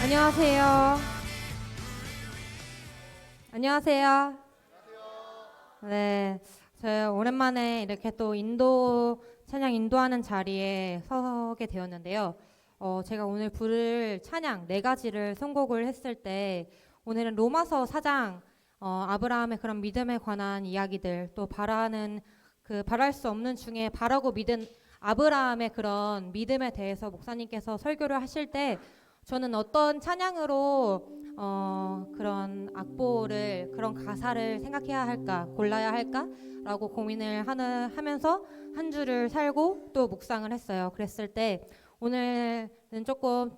안녕하세요. 안녕하세요. 네, 저 오랜만에 이렇게 또 찬양 인도하는 자리에 서게 되었는데요. 제가 오늘 부를 찬양 네 가지를 선곡을 했을 때 오늘은 로마서 4장 아브라함의 그런 믿음에 관한 이야기들 또 바랄 수 없는 중에 바라고 믿은 아브라함의 그런 믿음에 대해서 목사님께서 설교를 하실 때 저는 어떤 찬양으로 그런 그런 가사를 생각해야 할까, 골라야 할까라고 하면서 한 주를 살고 또 묵상을 했어요. 그랬을 때 오늘은 조금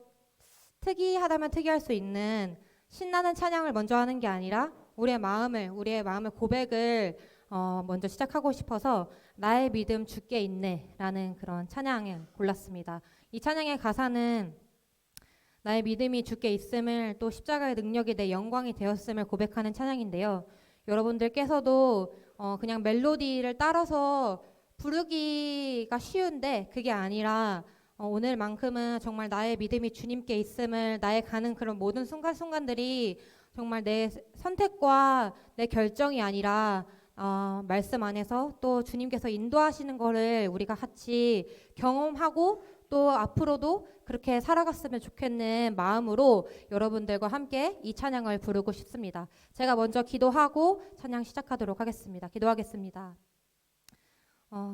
특이하다면 특이할 수 있는 신나는 찬양을 먼저 하는 게 아니라 우리의 마음의 고백을 먼저 시작하고 싶어서 나의 믿음 주께 있네라는 그런 찬양을 골랐습니다. 이 찬양의 가사는 나의 믿음이 주께 있음을 또 십자가의 능력이 내 영광이 되었음을 고백하는 찬양인데요. 여러분들께서도 그냥 멜로디를 따라서 부르기가 쉬운데 그게 아니라 오늘만큼은 정말 나의 믿음이 주님께 있음을 나의 가는 그런 모든 순간순간들이 정말 내 선택과 내 결정이 아니라 말씀 안에서 또 주님께서 인도하시는 거를 우리가 같이 경험하고 또 앞으로도 그렇게 살아갔으면 좋겠는 마음으로 여러분들과 함께 이 찬양을 부르고 싶습니다. 제가 먼저 기도하고 찬양 시작하도록 하겠습니다. 기도하겠습니다.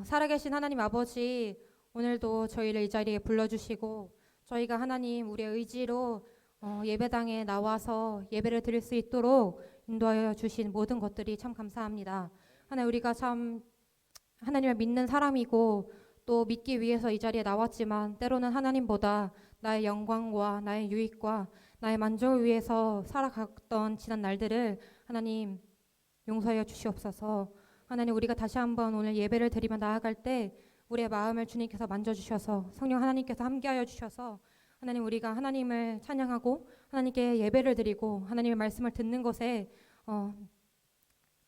살아계신 하나님 아버지, 오늘도 저희를 이 자리에 불러주시고 저희가 하나님 우리의 의지로 예배당에 나와서 예배를 드릴 수 있도록 인도하여 주신 모든 것들이 참 감사합니다. 하나님, 우리가 참 하나님을 믿는 사람이고 또 믿기 위해서 이 자리에 나왔지만 때로는 하나님보다 나의 영광과 나의 유익과 나의 만족을 위해서 살아갔던 지난 날들을 하나님 용서하여 주시옵소서. 하나님, 우리가 다시 한번 오늘 예배를 드리며 나아갈 때 우리의 마음을 주님께서 만져주셔서 성령 하나님께서 함께하여 주셔서 하나님, 우리가 하나님을 찬양하고 하나님께 예배를 드리고 하나님의 말씀을 듣는 것에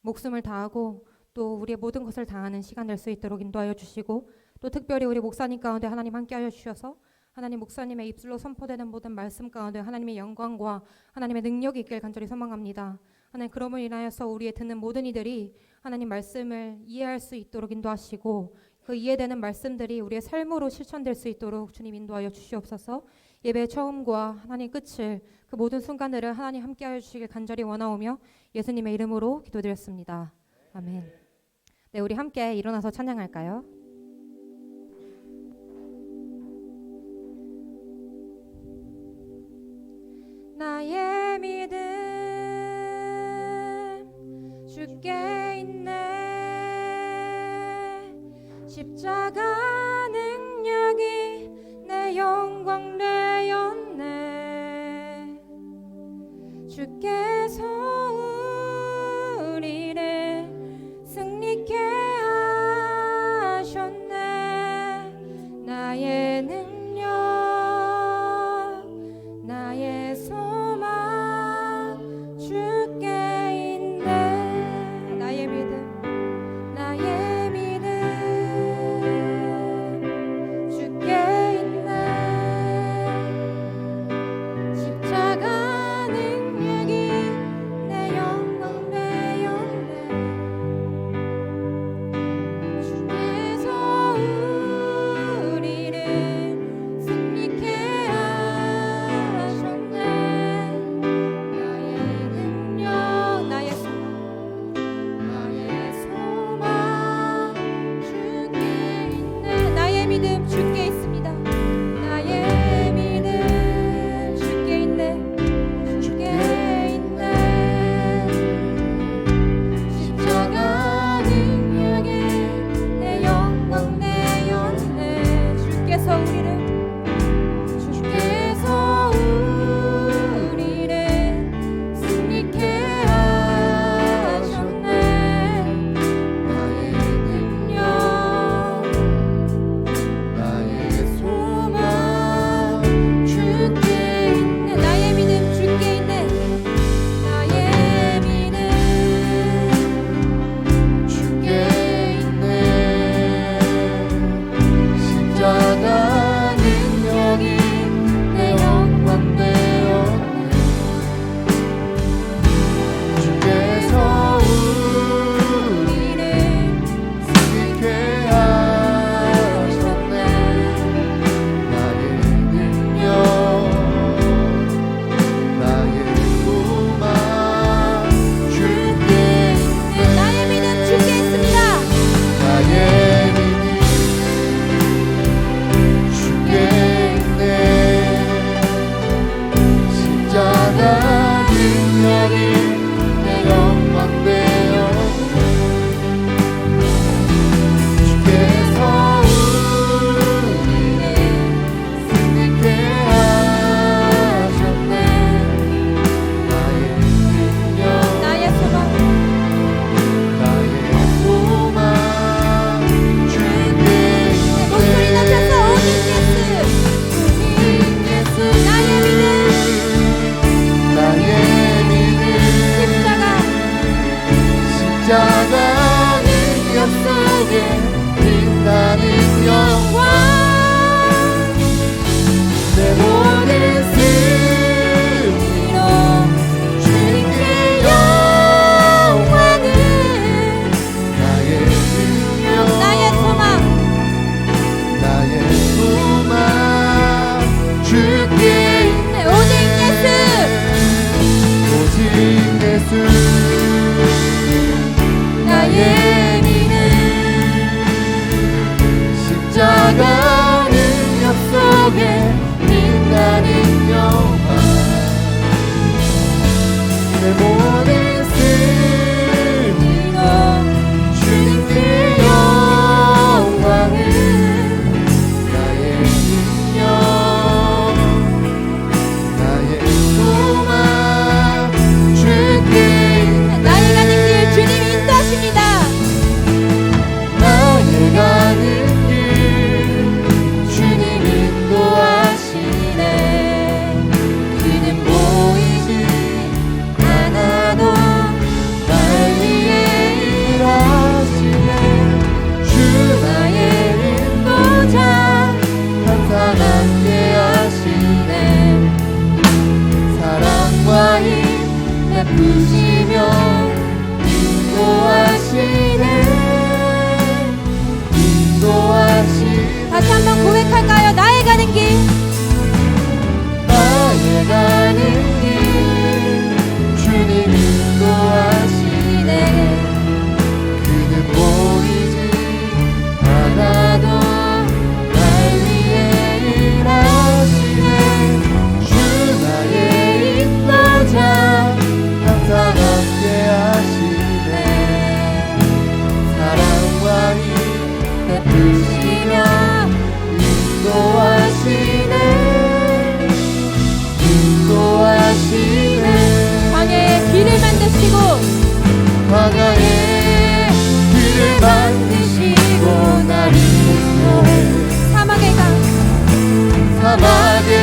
목숨을 다하고 또 우리의 모든 것을 다하는 시간 될 수 있도록 인도하여 주시고 또 특별히 우리 목사님 가운데 하나님 함께하여 주셔서 하나님 목사님의 입술로 선포되는 모든 말씀 가운데 하나님의 영광과 하나님의 능력이 있길 간절히 소망합니다. 하나님, 그럼을 인하여서 우리의 듣는 모든 이들이 하나님 말씀을 이해할 수 있도록 인도하시고 그 이해되는 말씀들이 우리의 삶으로 실천될 수 있도록 주님 인도하여 주시옵소서. 예배의 처음과 하나님 끝을 그 모든 순간들을 하나님 함께하여 주시길 간절히 원하오며 예수님의 이름으로 기도드렸습니다. 아멘. 네, 우리 함께 일어나서 찬양할까요? 나의 믿음 주께 있네. 십자가 능력이 내 영광 되었네. 주께서 우리를 승리케 하셨네. 나의 능력, 나의 소망 주께 있네. 나의 믿음, 나의 믿음 주께 있네. 십자가 능력이 내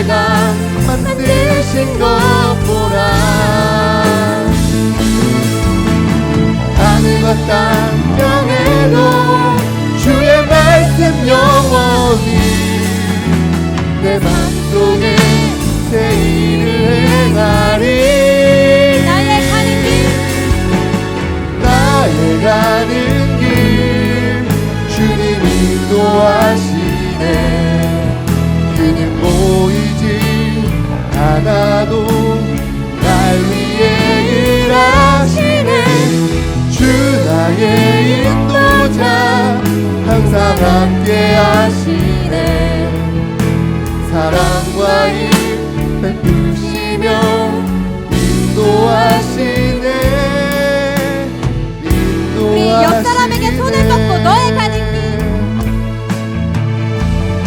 내가 만드신 것 보라. 하늘과 땅 명예로 주의 말씀 영원히 내 맘속에 새 일을 행하리. 나의 가는 길, 나의 가는 길 주님 인도하시네. 그는 보이지 않아도 날 위해 일하시네. 주 나의 인도자 항상 함께 하시네. 사랑과 힘 베푸시며 인도하시네. 우리 옆 사람에게 손을 뻗고 너의 가는 길,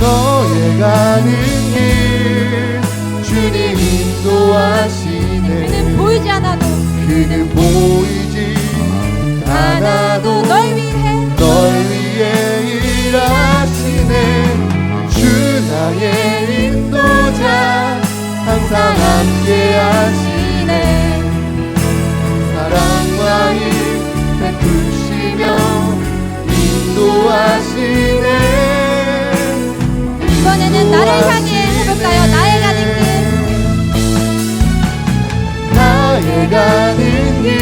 너의 가는 길 주님 인도하시네. 그는 보이지 않아도 그는 보이지 않아도 널 위해 일하시네. 주 나의 인도자 항상 함께 하시네. 사랑과 힘 베푸시며 인도하시네. 이번에는 나를 향해 해볼까요? 나의 가는 길, 나의 가는 길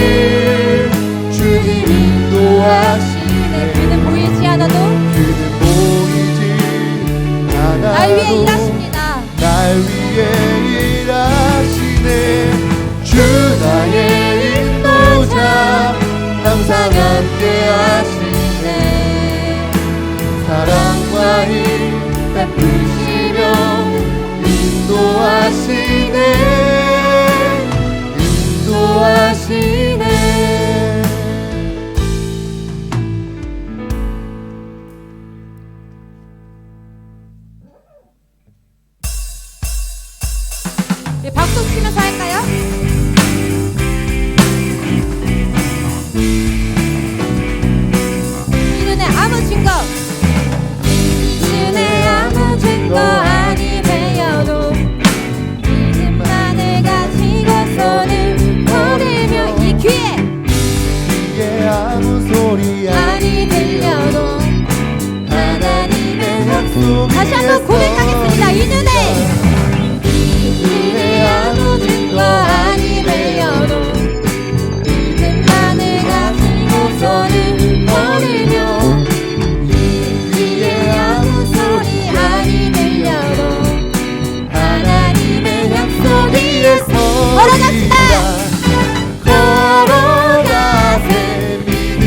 주님 인도하시네. 그는 보이지 않아도 그는 보이지 않아도 날 위해 일하십니다. 날 위해 일하시네. 주 나의 인도자 항상 함께 하시네. 사랑과 힘 베푸시며 인도하시네. 인도하시네. 우리 박수 치면서 할까요? 이 눈에 아무 증거, 이 눈에 아무 증거 아니 배여도 믿음만을 가지고서는 걸으며 이 귀에 이게 아무 소리 아니 들려도 하나님의 약속 다시 한번 고백하겠습니다. 이 눈에 아무 증거 아니 배여도 믿음만을 가지고서는 걸으며 귀에 아무 소리 아니 들려도 하나님의 약속 위에서 걸어갑시다. 걸어가세 믿음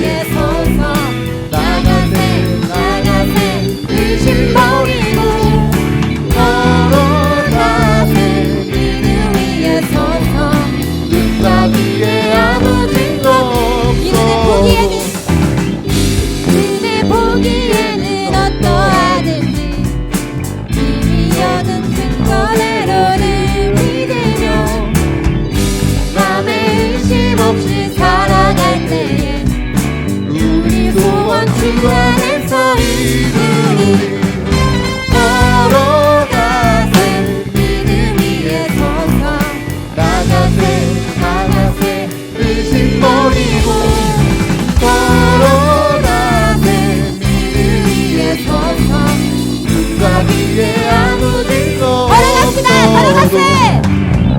위에 서서 나가세 나가세 의심 버리고 눈과 귀에 아무 증거 이 눈에 보기에는 어떠하든지 이미 얻은 증거대로는 믿으며 맘에 의심 없이 살아갈 때에 우리 소원 주 안에서 이루리. 걸어가세 믿음 위에 서서 나가세 나가세 의심 버리고 걸어가세 믿음 위에 서서 눈과 귀에 아무 증거 걸어갑시다. 걸어가세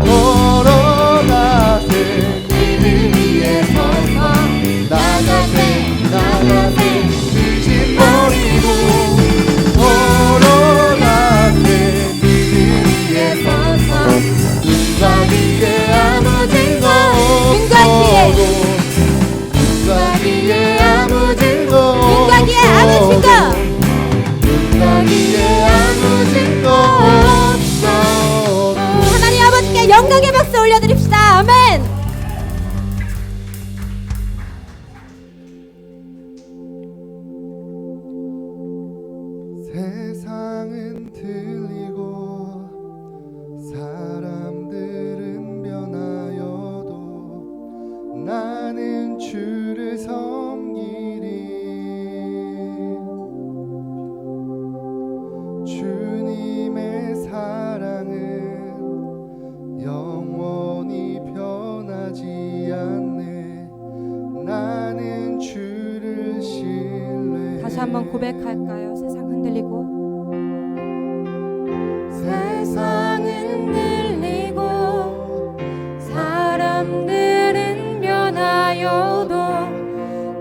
걸어가세 믿음 위에 서서 나가세 나가세 의심 버리고 걸어가세 믿음 위에 서서 눈과 귀에 아무 증거 눈과 눈과 귀에 귀에 아무 증거 눈과 귀에 아무 증거 눈과 귀에 아무 증거 없어. 하나님 아버지께 영광의 박수 올려드립시다. 아멘. 세상은 틀리고 사람들은 변하여도 나는 주를 섬기리. 주님의 사랑 고백할까요? 세상 흔들리고 세상은 흔들리고 사람들은 변하여도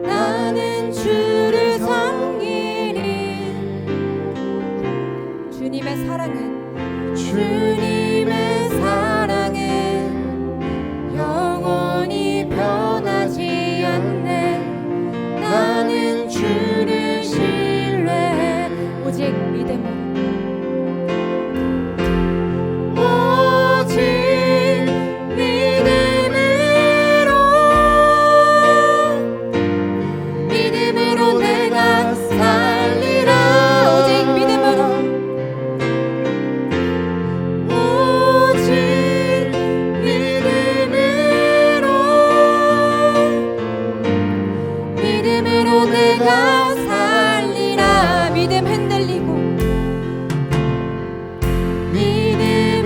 나는 주를 섬기리. 주님의 사랑은 주님의 사랑은 영원히 변하지 않네. 나는 주를 신뢰해 오직 믿음으로 믿음으로 내가 살리라. 오직 믿음으로 오직 믿음으로 내가 살리라. 믿음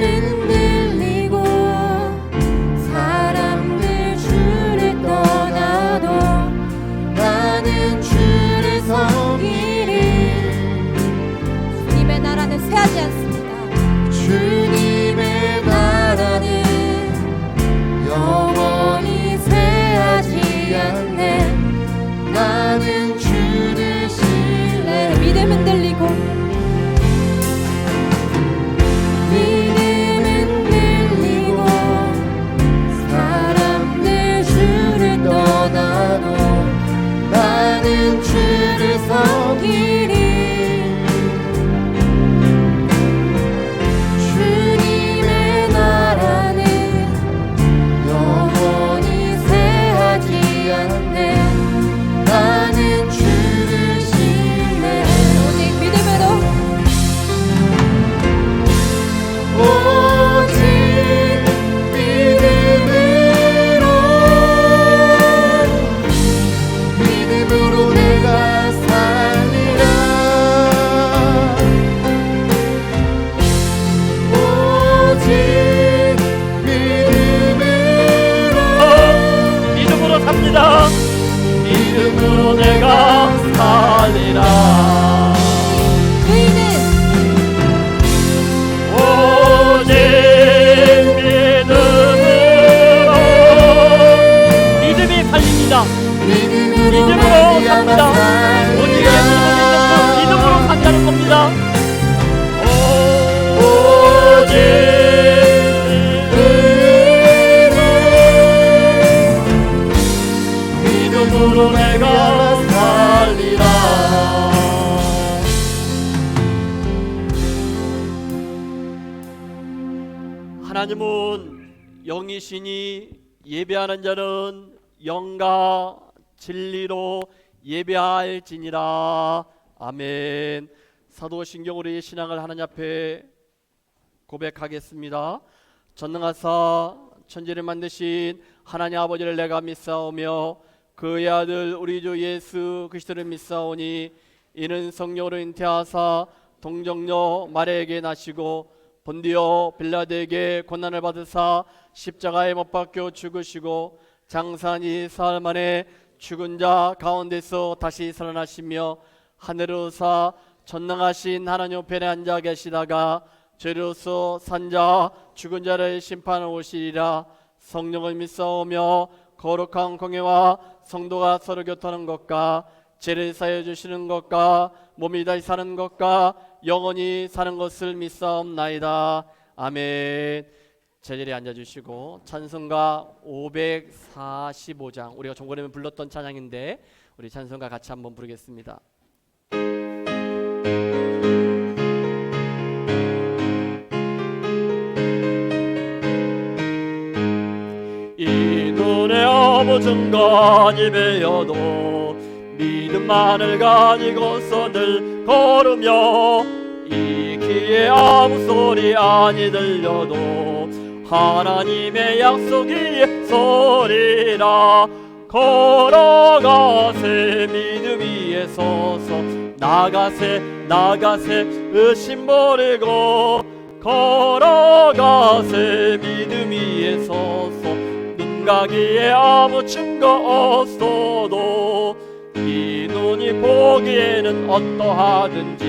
흔들리고 사람들 주를 떠나도 나는 주를 섬기리. 주님의 나라는 쇠하지 않습니다. 주님의 나라는 영원히 쇠하지 않네. 나는 주를 신뢰. 믿음 흔들리고 사람들 주를 떠나도 나는 주를 섬기리. 주님의 나라는 영원히 쇠하지 않네. 나는 주를 신뢰. 오직 믿음으로 오직 믿음으로 내가 살리라. 오직 믿음으로 삽니다. 믿음으로 내가 살리라. 의는 오직 믿음이 팔립니다. 믿음으로 삽니다. 오직 예수를 믿는 그 믿음으로 산다는 겁니다. 오직 믿음으로 내가 살리라. 하나님은 영이시니 예배하는 자는 영과 진리로 예배할지니라. 아멘. 사도신경 우리의 신앙을 하나님 앞에 고백하겠습니다. 전능하사 천지를 만드신 하나님 아버지를 내가 믿사오며 그의 아들 우리 주 예수 그리스도를 믿사오니 이는 성령으로 잉태하사 동정녀 마리아에게 나시고 본디오 빌라드에게 고난을 받으사 십자가에 못 박혀 죽으시고 장사니 사흘 만에 죽은 자 가운데서 다시 살아나시며 하늘을 오사 전능하신 하나님 우편에 앉아 계시다가 죄로서 산자 죽은 자를 심판하러 오시리라. 성령을 믿사오며 거룩한 공예와 성도가 서로 교통하는 것과 죄를 사하여 주시는 것과 몸이 다시 사는 것과 영원히 사는 것을 믿사옵나이다. 아멘. 제자리에 앉아주시고 찬송가 545장 우리가 종고레면 불렀던 찬양인데 우리 찬송가 같이 한번 부르겠습니다. 이 눈에 아무 증거니 배어도 믿음만을 가지고서 늘 걸으며 이 귀에 아무 소리 아니 들려도 하나님의 약속이 소리라. 걸어가세 믿음 위에 서서 나가세 의심 버리고 걸어가세 믿음 위에 서서 눈 가기에 아무 증거 없어도 이 눈 눈이 보기에는 어떠하든지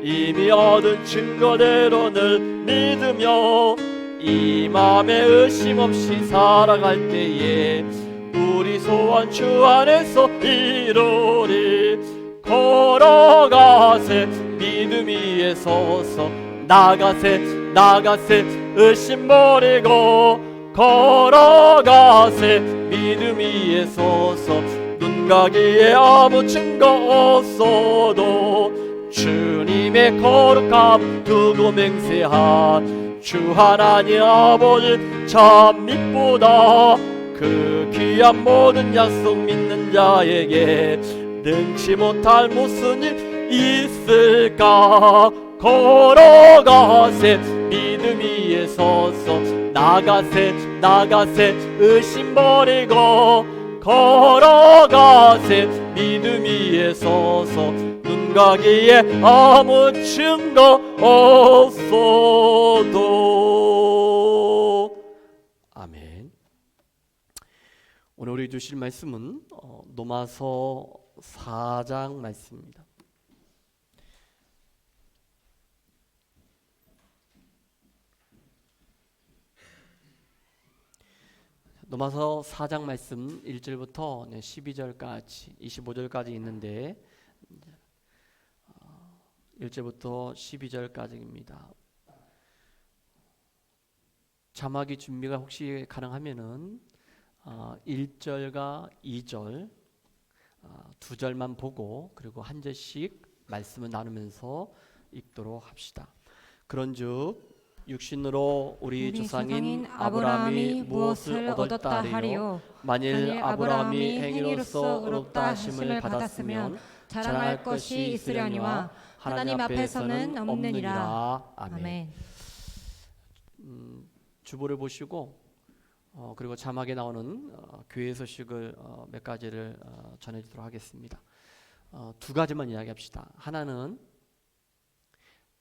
이미 얻은 증거대로 늘 믿으며 이 맘에 의심 없이 살아갈 때에 우리 소원 주 안에서 이루리. 걸어가세 믿음 위에 서서 나가세 나가세 의심 버리고 걸어가세 믿음 위에 서서 눈 가기에 아무 증거 없어도 주님의 거룩함 두고 맹세한 주 하나님 아버지 참 믿보다 그 귀한 모든 약속 믿는 자에게 능치 못할 무슨 일 있을까. 걸어가세 믿음 위에 서서 나가세 나가세 의심 버리고 걸어가세 믿음 위에 서서 눈 가기에 아무 증거 없어도. 아멘. 오늘 우리 주실 말씀은 로마서 4장 말씀입니다. 로마서 4장 말씀 1절부터 12절까지 25절까지 있는데 1절부터 12절까지입니다. 자막이 준비가 혹시 가능하면은 1절과 2절 두 절만 보고 그리고 한 절씩 말씀을 나누면서 읽도록 합시다. 그런즉 육신으로 우리 조상인 아브라함이 무엇을 얻었다 하리요? 만일 아브라함이 행위로서 의롭다 하심을 받았으면 자랑할 것이 있으려니와 하나님 앞에서는 없느니라. 아멘. 주보를 보시고 그리고 자막에 나오는 교회 소식을 몇 가지를 전해드리도록 하겠습니다. 두 가지만 이야기합시다. 하나는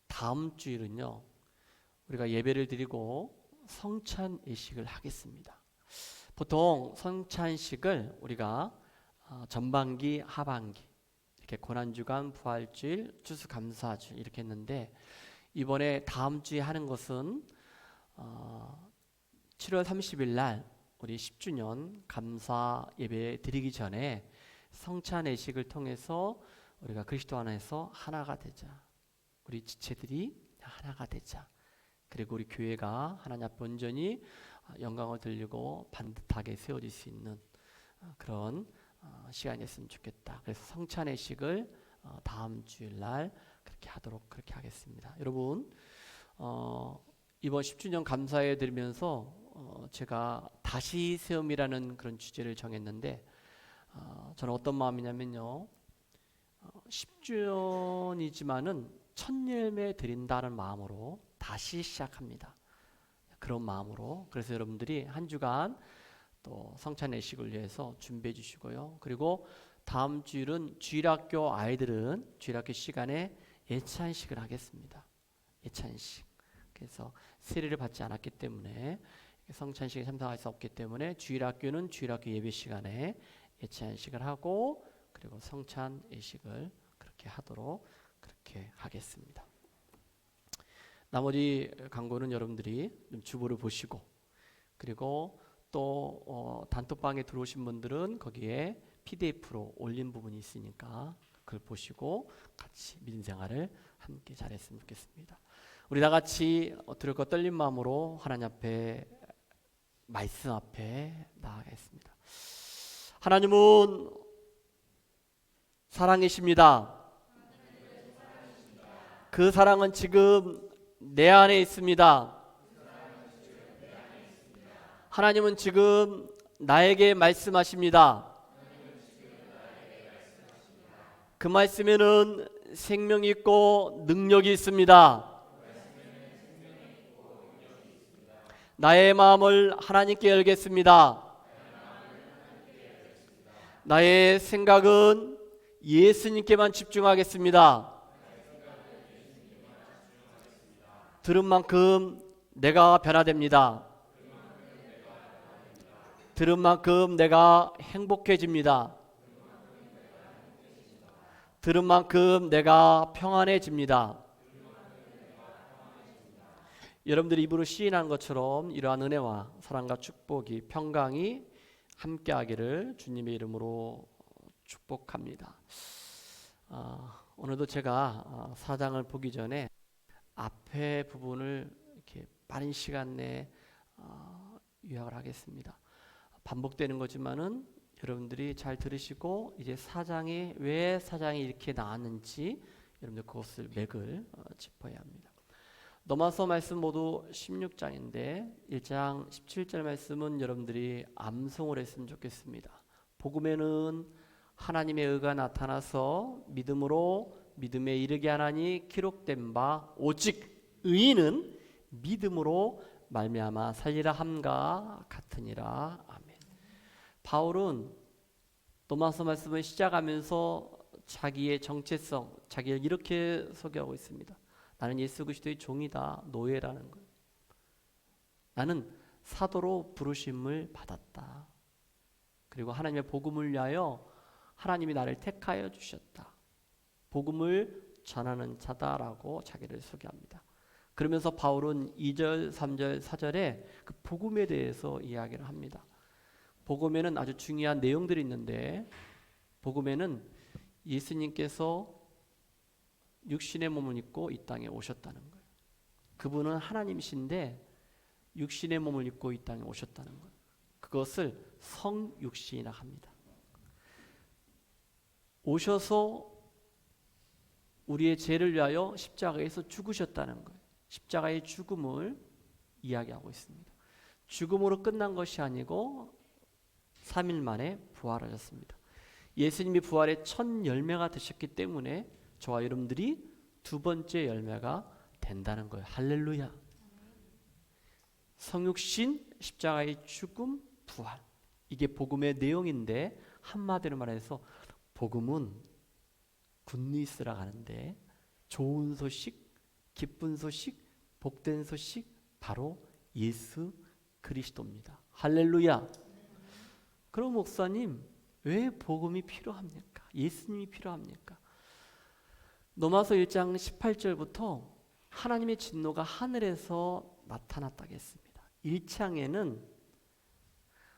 다음 주일은요 우리가 예배를 드리고 성찬 예식을 하겠습니다. 보통 성찬식을 우리가 전반기, 하반기 이렇게 고난주간, 부활주일, 추수감사주일 이렇게 했는데 이번에 다음 주에 하는 것은 7월 30일 날 우리 10주년 감사 예배 드리기 전에 성찬 예식을 통해서 우리가 그리스도 안에서 하나가 되자. 우리 지체들이 하나가 되자. 그리고 우리 교회가 하나님 앞에 온전히 영광을 돌리고 반듯하게 세워질 수 있는 그런 시간이었으면 좋겠다. 그래서 성찬 예식을 다음 주일 날 그렇게 하겠습니다. 여러분 이번 10주년 감사회 드리면서 제가 다시 세움이라는 그런 주제를 정했는데 저는 어떤 마음이냐면요 10주년이지만은 첫 열매 드린다는 마음으로 다시 시작합니다. 그런 마음으로 그래서 여러분들이 한 주간 또 성찬 예식을 위해서 준비해 주시고요. 그리고 다음 주일은 주일학교 아이들은 주일학교 시간에 예찬식을 하겠습니다. 예찬식. 그래서 세례를 받지 않았기 때문에 성찬식에 참석할 수 없기 때문에 주일학교는 주일학교 예배 시간에 예찬식을 하고 그리고 성찬 예식을 그렇게 하도록 그렇게 하겠습니다. 나머지 광고는 여러분들이 좀 주보를 보시고 그리고 또 단톡방에 들어오신 분들은 거기에 PDF로 올린 부분이 있으니까 그걸 보시고 같이 믿음 생활을 함께 잘했으면 좋겠습니다. 우리 다 같이 들을 것 떨린 마음으로 하나님 앞에 말씀 앞에 나아가겠습니다. 하나님은 사랑이십니다. 그 사랑은 지금 내 안에 있습니다. 하나님은 지금 나에게 말씀하십니다. 그 말씀에는 생명이 있고 능력이 있습니다. 나의 마음을 하나님께 열겠습니다. 나의 생각은 예수님께만 집중하겠습니다. 들은 만큼 내가 변화됩니다. 들은 만큼 내가 행복해집니다. 들은 만큼 내가 평안해집니다. 여러분들이 입으로 시인한 것처럼 이러한 은혜와 사랑과 축복이 평강이 함께하기를 주님의 이름으로 축복합니다. 오늘도 제가 사장을 보기 전에 앞에 부분을 이렇게 빠른 시간 내에 요약을 하겠습니다. 반복되는 거지만은 여러분들이 잘 들으시고 이제 사장이 왜 사장이 이렇게 나왔는지 여러분들 그것을 맥을 짚어야 합니다. 넘어서 말씀 모두 16장인데 1장 17절 말씀은 여러분들이 암송을 했으면 좋겠습니다. 복음에는 하나님의 의가 나타나서 믿음으로 믿음에 이르게 하나니 기록된 바 오직 의인은 믿음으로 말미암아 살리라 함과 같으니라. 아멘. 바울은 로마서 말씀을 시작하면서 자기의 정체성, 자기를 이렇게 소개하고 있습니다. 나는 예수 그리스도의 종이다, 노예라는 거예요. 나는 사도로 부르심을 받았다. 그리고 하나님의 복음을 위하여 하나님이 나를 택하여 주셨다. 복음을 전하는 자다라고 자기를 소개합니다. 그러면서 바울은 2절, 3절, 4절에 그 복음에 대해서 이야기를 합니다. 복음에는 아주 중요한 내용들이 있는데 복음에는 예수님께서 육신의 몸을 입고 이 땅에 오셨다는 거예요. 그분은 하나님이신데 육신의 몸을 입고 이 땅에 오셨다는 거예요. 그것을 성육신이라 합니다. 오셔서 우리의 죄를 위하여 십자가에서 죽으셨다는 거예요. 십자가의 죽음을 이야기하고 있습니다. 죽음으로 끝난 것이 아니고 3일 만에 부활하셨습니다. 예수님이 부활의 첫 열매가 되셨기 때문에 저와 여러분들이 두 번째 열매가 된다는 거예요. 할렐루야. 성육신, 십자가의 죽음, 부활. 이게 복음의 내용인데 한마디로 말해서 복음은 굿뉴스라고 하는데 좋은 소식, 기쁜 소식, 복된 소식 바로 예수 그리스도입니다. 할렐루야. 그럼 목사님 왜 복음이 필요합니까? 예수님이 필요합니까? 로마서 1장 18절부터 하나님의 진노가 하늘에서 나타났다고 했습니다. 1장에는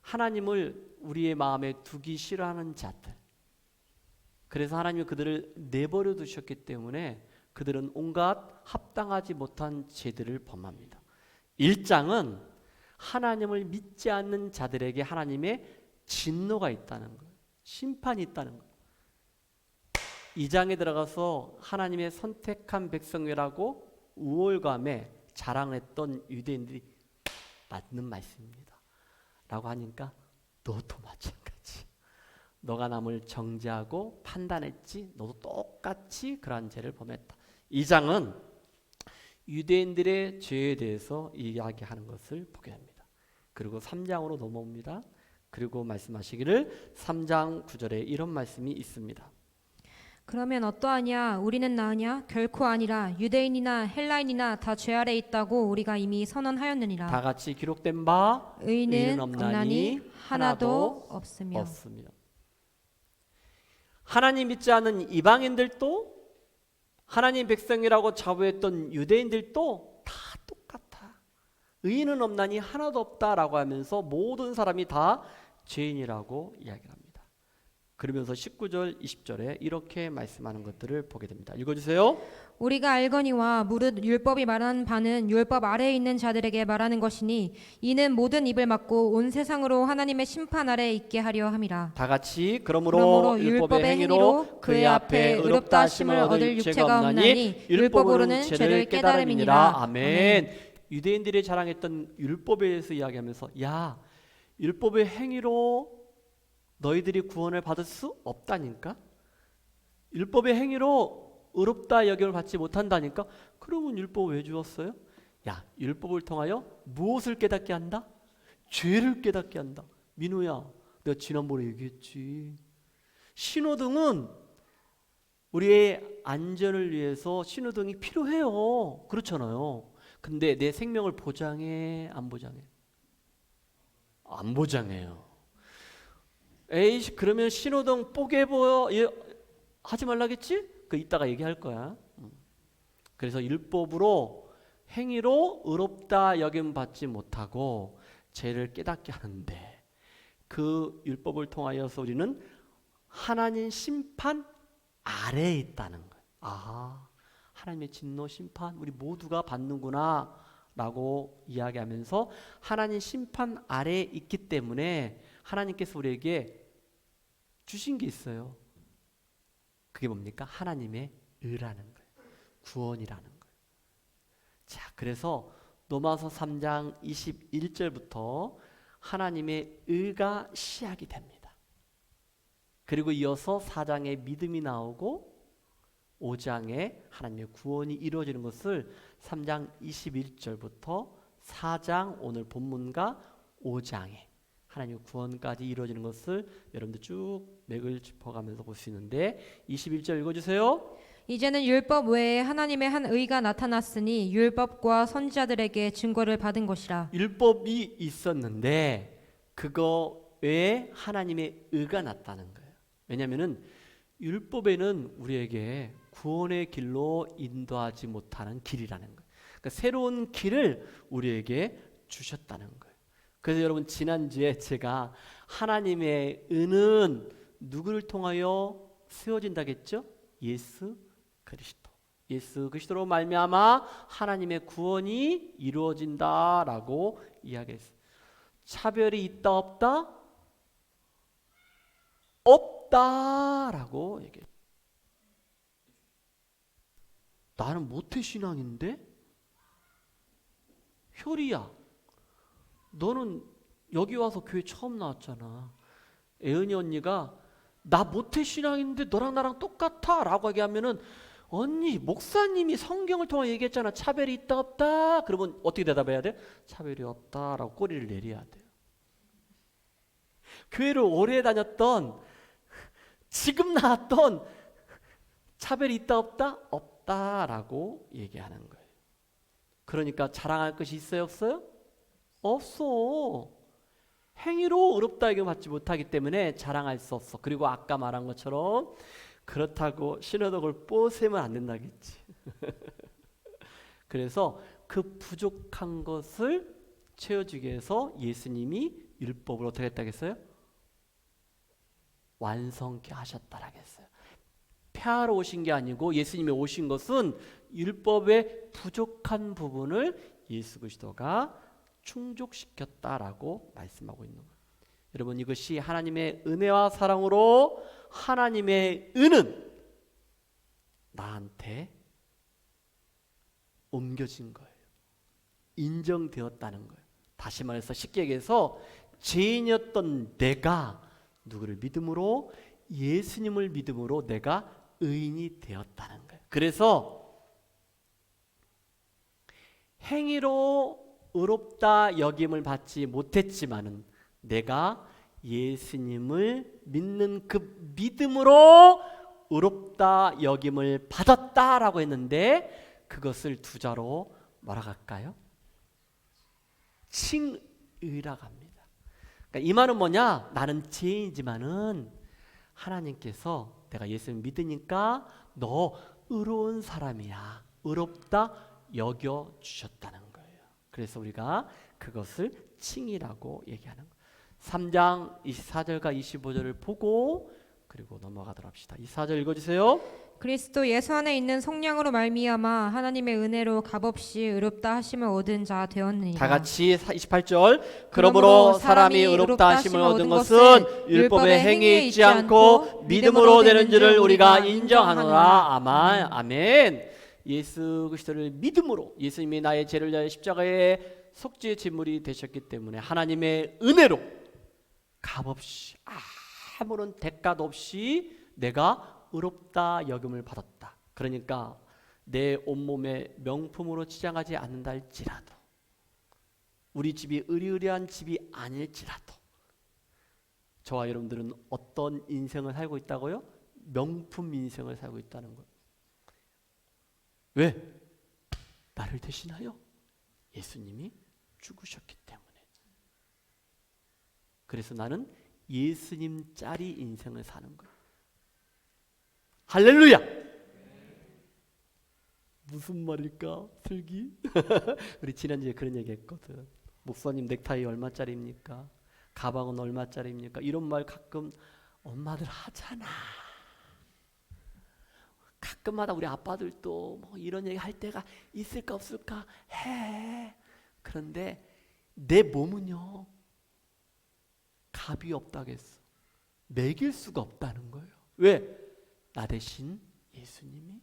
하나님을 우리의 마음에 두기 싫어하는 자들, 그래서 하나님이 그들을 내버려 두셨기 때문에 그들은 온갖 합당하지 못한 죄들을 범합니다. 1장은 하나님을 믿지 않는 자들에게 하나님의 진노가 있다는 거예요. 심판이 있다는 거예요. 2장에 들어가서 하나님의 선택한 백성이라고 우월감에 자랑했던 유대인들이 맞는 말씀입니다 라고 하니까 너도 마찬가지. 너가 남을 정죄하고 판단했지, 너도 똑같이 그러한 죄를 범했다. 2장은 유대인들의 죄에 대해서 이야기하는 것을 보게 됩니다. 그리고 3장으로 넘어옵니다. 그리고 말씀하시기를 3장 9절에 이런 말씀이 있습니다. 그러면 어떠하냐? 우리는 나으냐? 결코 아니라. 유대인이나 헬라인이나 다 죄 아래 있다고 우리가 이미 선언하였느니라. 다 같이 기록된 바 의인은 없나니 하나도 없으며. 하나님 믿지 않는 이방인들도 하나님 백성이라고 자부했던 유대인들도 다 똑같아. 의인은 없나니 하나도 없다라고 하면서 모든 사람이 다 죄인이라고 이야기를 합니다. 그러면서 19절, 20절에 이렇게 말씀하는 것들을 보게 됩니다. 읽어주세요. 우리가 알거니와 무릇 율법이 말하는 바는 율법 아래에 있는 자들에게 말하는 것이니 이는 모든 입을 막고 온 세상으로 하나님의 심판 아래에 있게 하려 함이라. 다 같이 그러므로 율법의 행위로 그의 앞에 의롭다 하심을 얻을 육체가 없나니 율법으로는 죄를 깨달음이니라. 아멘. 유대인들이 자랑했던 율법에 대해서 이야기하면서 야, 율법의 행위로 너희들이 구원을 받을 수 없다니까? 율법의 행위로 의롭다 여김을 받지 못한다니까? 그러면 율법 왜 주었어요? 야, 율법을 통하여 무엇을 깨닫게 한다? 죄를 깨닫게 한다. 민우야, 내가 지난번에 얘기했지. 신호등은 우리의 안전을 위해서 신호등이 필요해요. 그렇잖아요. 근데 내 생명을 보장해? 안 보장해? 안 보장해요. 에이, 그러면 신호등 뽀개 보여? 하지 말라겠지? 그 이따가 얘기할 거야. 그래서 율법으로 행위로 의롭다 여김 받지 못하고 죄를 깨닫게 하는데 그 율법을 통하여서 우리는 하나님 심판 아래에 있다는 거예요. 아, 하나님의 진노 심판 우리 모두가 받는구나 라고 이야기하면서 하나님 심판 아래에 있기 때문에 하나님께서 우리에게 주신 게 있어요. 그게 뭡니까? 하나님의 의라는 거예요. 구원이라는 거예요. 자, 그래서 로마서 3장 21절부터 하나님의 의가 시작이 됩니다. 그리고 이어서 4장에 믿음이 나오고 5장에 하나님의 구원이 이루어지는 것을 3장 21절부터 4장 오늘 본문과 5장에 하나님의 구원까지 이루어지는 것을 여러분들 쭉 맥을 짚어가면서 볼 수 있는데 21절 읽어주세요. 이제는 율법 외에 하나님의 한 의가 나타났으니 율법과 선지자들에게 증거를 받은 것이라. 율법이 있었는데 그거 외에 하나님의 의가 났다는 거예요. 왜냐하면 율법에는 우리에게 구원의 길로 인도하지 못하는 길이라는 거예요. 그러니까 새로운 길을 우리에게 주셨다는 거예요. 그래서 여러분 지난주에 제가 하나님의 의는 누구를 통하여 세워진다겠죠? 예수 그리스도. 예수 그리스도로 말미암아 하나님의 구원이 이루어진다라고 이야기했어요. 차별이 있다 없다? 없다라고 얘기해요. 나는 모태신앙인데? 효리야, 너는 여기 와서 교회 처음 나왔잖아. 애은이 언니가 나 모태신앙인데 너랑 나랑 똑같아 라고 얘기하면은 언니 목사님이 성경을 통해 얘기했잖아. 차별이 있다 없다. 그러면 어떻게 대답해야 돼? 차별이 없다라고 꼬리를 내려야 돼요. 교회를 오래 다녔던 지금 나왔던 차별이 있다 없다? 없다라고 얘기하는 거예요. 그러니까 자랑할 것이 있어요 없어요? 없어. 행위로 의롭다 여김 받지 못하기 때문에 자랑할 수 없어. 그리고 아까 말한 것처럼 그렇다고 신호덕을 뽀세면 안 된다겠지. 그래서 그 부족한 것을 채워주기 위해서 예수님이 율법을 어떻게 했다겠어요? 완성케 하셨다라겠어요. 폐하러 오신 게 아니고 예수님이 오신 것은 율법의 부족한 부분을 예수 그리스도가 충족시켰다라고 말씀하고 있는 거예요. 여러분 이것이 하나님의 은혜와 사랑으로 하나님의 은은 나한테 옮겨진 거예요. 인정되었다는 거예요. 다시 말해서 쉽게 얘기해서 죄인이었던 내가 누구를 믿음으로 예수님을 믿음으로 내가 의인이 되었다는 거예요. 그래서 행위로 의롭다 여김을 받지 못했지만은 내가 예수님을 믿는 그 믿음으로 의롭다 여김을 받았다라고 했는데 그것을 두 자로 뭐라고 할까요? 칭의라고 합니다. 그러니까 이 말은 뭐냐? 나는 죄인이지만은 하나님께서 내가 예수님 믿으니까 너 의로운 사람이야. 의롭다 여겨 주셨다는 거예요. 그래서 우리가 그것을 칭의라고 얘기하는 거예요. 3장 24절과 25절을 보고 그리고 넘어가도록 합시다. 24절 읽어주세요. 그리스도 예수 안에 있는 성령으로 말미암아 하나님의 은혜로 값없이 의롭다 하심을 얻은 자 되었느니라. 다 같이 28절. 그러므로 사람이 의롭다 하심을 얻은 것은 율법의 행위에 있지 않고 믿음으로 되는 줄을 우리가 인정하노라. 아멘. 아멘. 예수 그리스도를 믿음으로 예수님이 나의 죄를 위하여 십자가에 속죄의 제물이 되셨기 때문에 하나님의 은혜로 값없이 아무런 대가도 없이 내가 의롭다 여김을 받았다. 그러니까 내 온몸에 명품으로 치장하지 않는다 할지라도 우리 집이 의리의리한 집이 아닐지라도 저와 여러분들은 어떤 인생을 살고 있다고요? 명품 인생을 살고 있다는 거예요. 왜? 나를 대신하여 예수님이 죽으셨기 때문에. 그래서 나는 예수님 짜리 인생을 사는 거예요. 할렐루야. 무슨 말일까? 슬기? 우리 지난주에 그런 얘기 했거든. 목사님 넥타이 얼마짜리입니까? 가방은 얼마짜리입니까? 이런 말 가끔 엄마들 하잖아. 가끔마다 우리 아빠들도 뭐 이런 얘기 할 때가 있을까 없을까 해. 그런데 내 몸은요 값이 없다겠어. 매길 수가 없다는 거예요. 왜? 나 대신 예수님이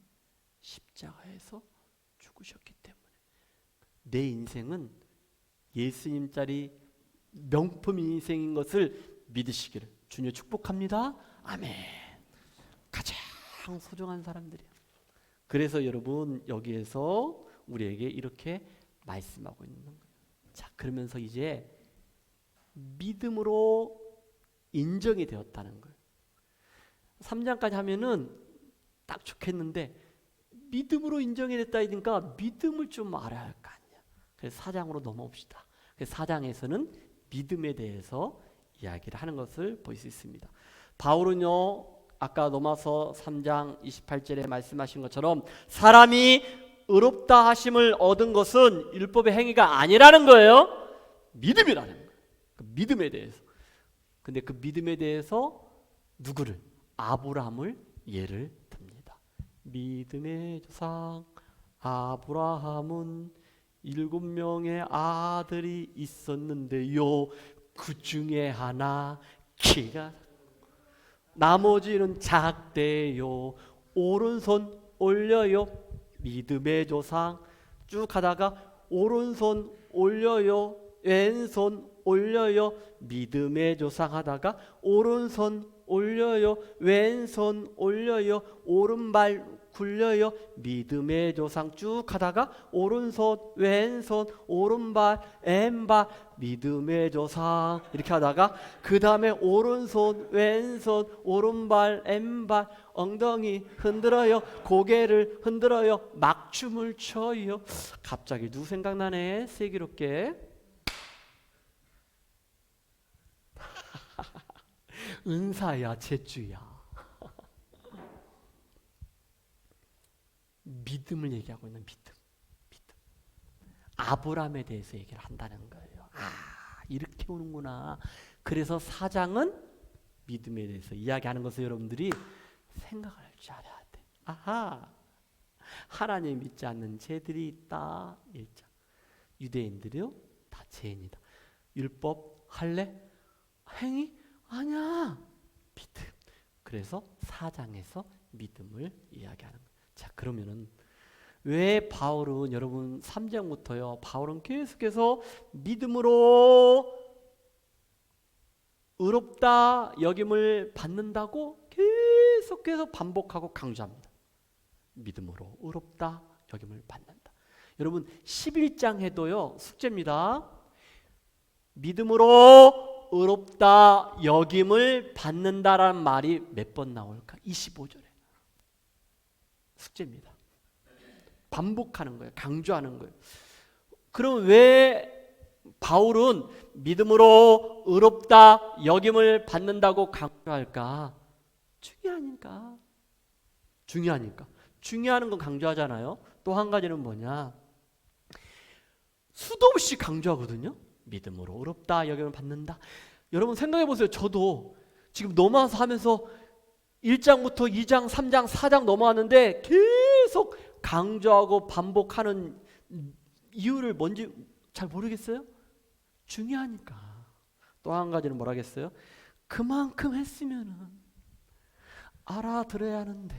십자가에서 죽으셨기 때문에. 내 인생은 예수님짜리 명품 인생인 것을 믿으시기를 주님 축복합니다. 아멘. 가장 소중한 사람들이야. 그래서 여러분 여기에서 우리에게 이렇게 말씀하고 있는 거예요. 자, 그러면서 이제 믿음으로 인정이 되었다는 거예요. 3장까지 하면은 딱 좋겠는데 믿음으로 인정이 됐다 하니까 믿음을 좀 알아야 할 거 아니야. 그래서 4장으로 넘어옵시다. 그래서 4장에서는 믿음에 대해서 이야기를 하는 것을 볼 수 있습니다. 바울은요 아까 넘어서 3장 28절에 말씀하신 것처럼 사람이 의롭다 하심을 얻은 것은 율법의 행위가 아니라는 거예요. 믿음이라는 거예요. 그 믿음에 대해서. 근데 그 믿음에 대해서 누구를? 아브라함을 예를 듭니다. 믿음의 조상 아브라함은 7명의 아들이 있었는데요. 그 중에 하나 키가 나머지는 작대요. 오른손 올려요. 믿음의 조상 쭉 하다가 오른손 올려요. 왼손 올려요. 믿음의 조상 하다가 오른손 올려요. 왼손 올려요. 오른발 굴려요. 믿음의 조상 쭉 하다가 오른손 왼손 오른발 왼발 믿음의 조상 이렇게 하다가 그 다음에 오른손 왼손 오른발 왼발 엉덩이 흔들어요. 고개를 흔들어요. 막춤을 춰요. 갑자기 누구 생각나네? 슬기롭게 은사야 제주야. 믿음을 얘기하고 있는 믿음. 아브라함에 대해서 얘기를 한다는 거예요. 이렇게 오는구나. 그래서 4장은 믿음에 대해서 이야기하는 것을 여러분들이 생각을 할 줄 알아야 돼. 하나님 믿지 않는 죄들이 있다. 1장. 유대인들이요 다 죄인이다. 율법 할래? 행위? 아니야. 믿음. 그래서 4장에서 믿음을 이야기하는 거예요. 자, 그러면은 왜 바울은 여러분 3장부터요. 바울은 계속해서 믿음으로 의롭다 여김을 받는다고 계속해서 반복하고 강조합니다. 믿음으로 의롭다 여김을 받는다. 여러분 11장 해도요. 숙제입니다. 믿음으로 의롭다 여김을 받는다라는 말이 몇 번 나올까? 25절에. 숙제입니다. 반복하는 거예요. 강조하는 거예요. 그럼 왜 바울은 믿음으로 의롭다 여김을 받는다고 강조할까? 중요하니까. 중요한 건 강조하잖아요. 또 한 가지는 뭐냐? 수도 없이 강조하거든요. 믿음으로 의롭다 여김을 받는다. 여러분 생각해 보세요. 저도 지금 넘어와서 하면서 1장부터 2장, 3장, 4장 넘어왔는데 계속 강조하고 반복하는 이유를 뭔지 잘 모르겠어요? 중요하니까. 또 한 가지는 뭐라겠어요? 그만큼 했으면은 알아들어야 하는데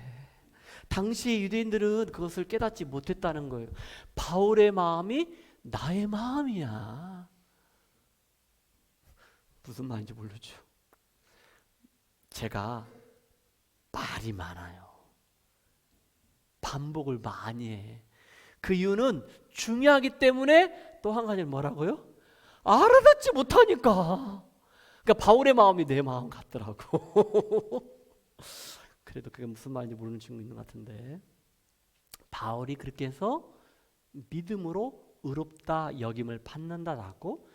당시 유대인들은 그것을 깨닫지 못했다는 거예요. 바울의 마음이 나의 마음이야. 무슨 말인지 모르죠. 제가 말이 많아요. 반복을 많이 해. 그 이유는 중요하기 때문에 또 한 가지는 뭐라고요? 알아듣지 못하니까. 그러니까 바울의 마음이 내 마음 같더라고. 그래도 그게 무슨 말인지 모르는 친구 있는 것 같은데 바울이 그렇게 해서 믿음으로 의롭다 여김을 받는다라고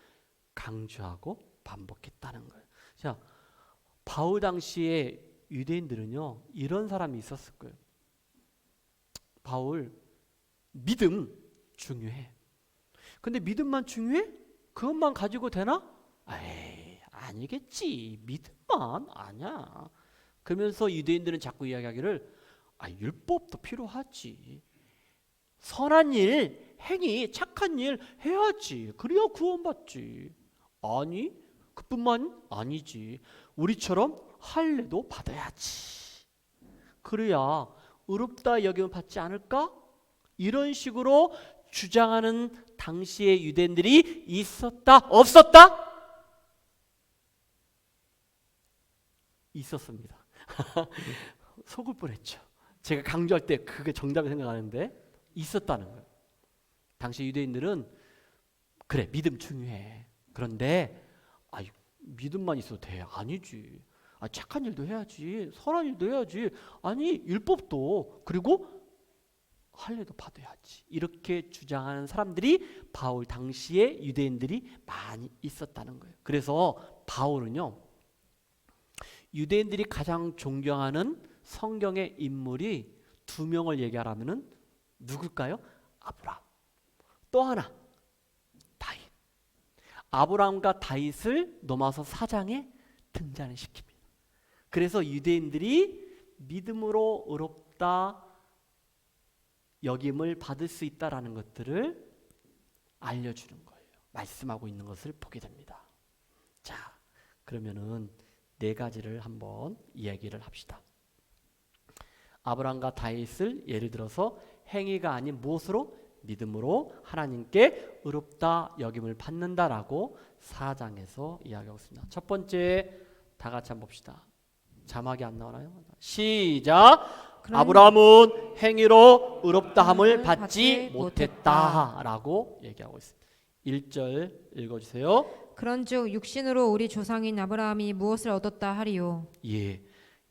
강조하고 반복했다는 거예요. 자, 바울 당시에 유대인들은요 이런 사람이 있었을 거예요. 바울 믿음 중요해. 근데 믿음만 중요해? 그것만 가지고 되나? 에이, 아니겠지. 믿음만 아니야. 그러면서 유대인들은 자꾸 이야기하기를 율법도 필요하지. 선한 일, 행위, 착한 일 해야지. 그래야 구원받지. 아니, 그뿐만 아니지. 우리처럼 할례도 받아야지. 그래야 의롭다 여김을 받지 않을까? 이런 식으로 주장하는 당시의 유대인들이 있었다? 없었다? 있었습니다. 속을 뻔했죠. 제가 강조할 때 그게 정답이 생각하는데 있었다는 거예요. 당시 유대인들은 그래 믿음 중요해. 그런데 믿음만 있어도 돼? 아니지. 착한 일도 해야지. 선한 일도 해야지. 아니 율법도 그리고 할례도 받아야지. 이렇게 주장하는 사람들이 바울 당시에 유대인들이 많이 있었다는 거예요. 그래서 바울은요 유대인들이 가장 존경하는 성경의 인물이 두 명을 얘기하라면은 누굴까요? 아브라함. 또 하나 다윗. 아브라함과 다윗을 로마서 4장에 등장을 시킵니다. 그래서 유대인들이 믿음으로 의롭다 여김을 받을 수 있다라는 것들을 알려주는 거예요. 말씀하고 있는 것을 보게 됩니다. 자, 그러면은 네 가지를 한번 이야기를 합시다. 아브라함과 다윗을 예를 들어서 행위가 아닌 무엇으로? 믿음으로 하나님께 의롭다 여김을 받는다라고 4장에서 이야기하고 있습니다. 첫 번째 다 같이 한번 봅시다. 자막이 안 나오나요? 시작. 아브라함은 행위로 의롭다함을 받지 못했다라고 얘기하고 있습니다. 1절 읽어주세요. 그런즉 육신으로 우리 조상인 아브라함이 무엇을 얻었다 하리요? 예,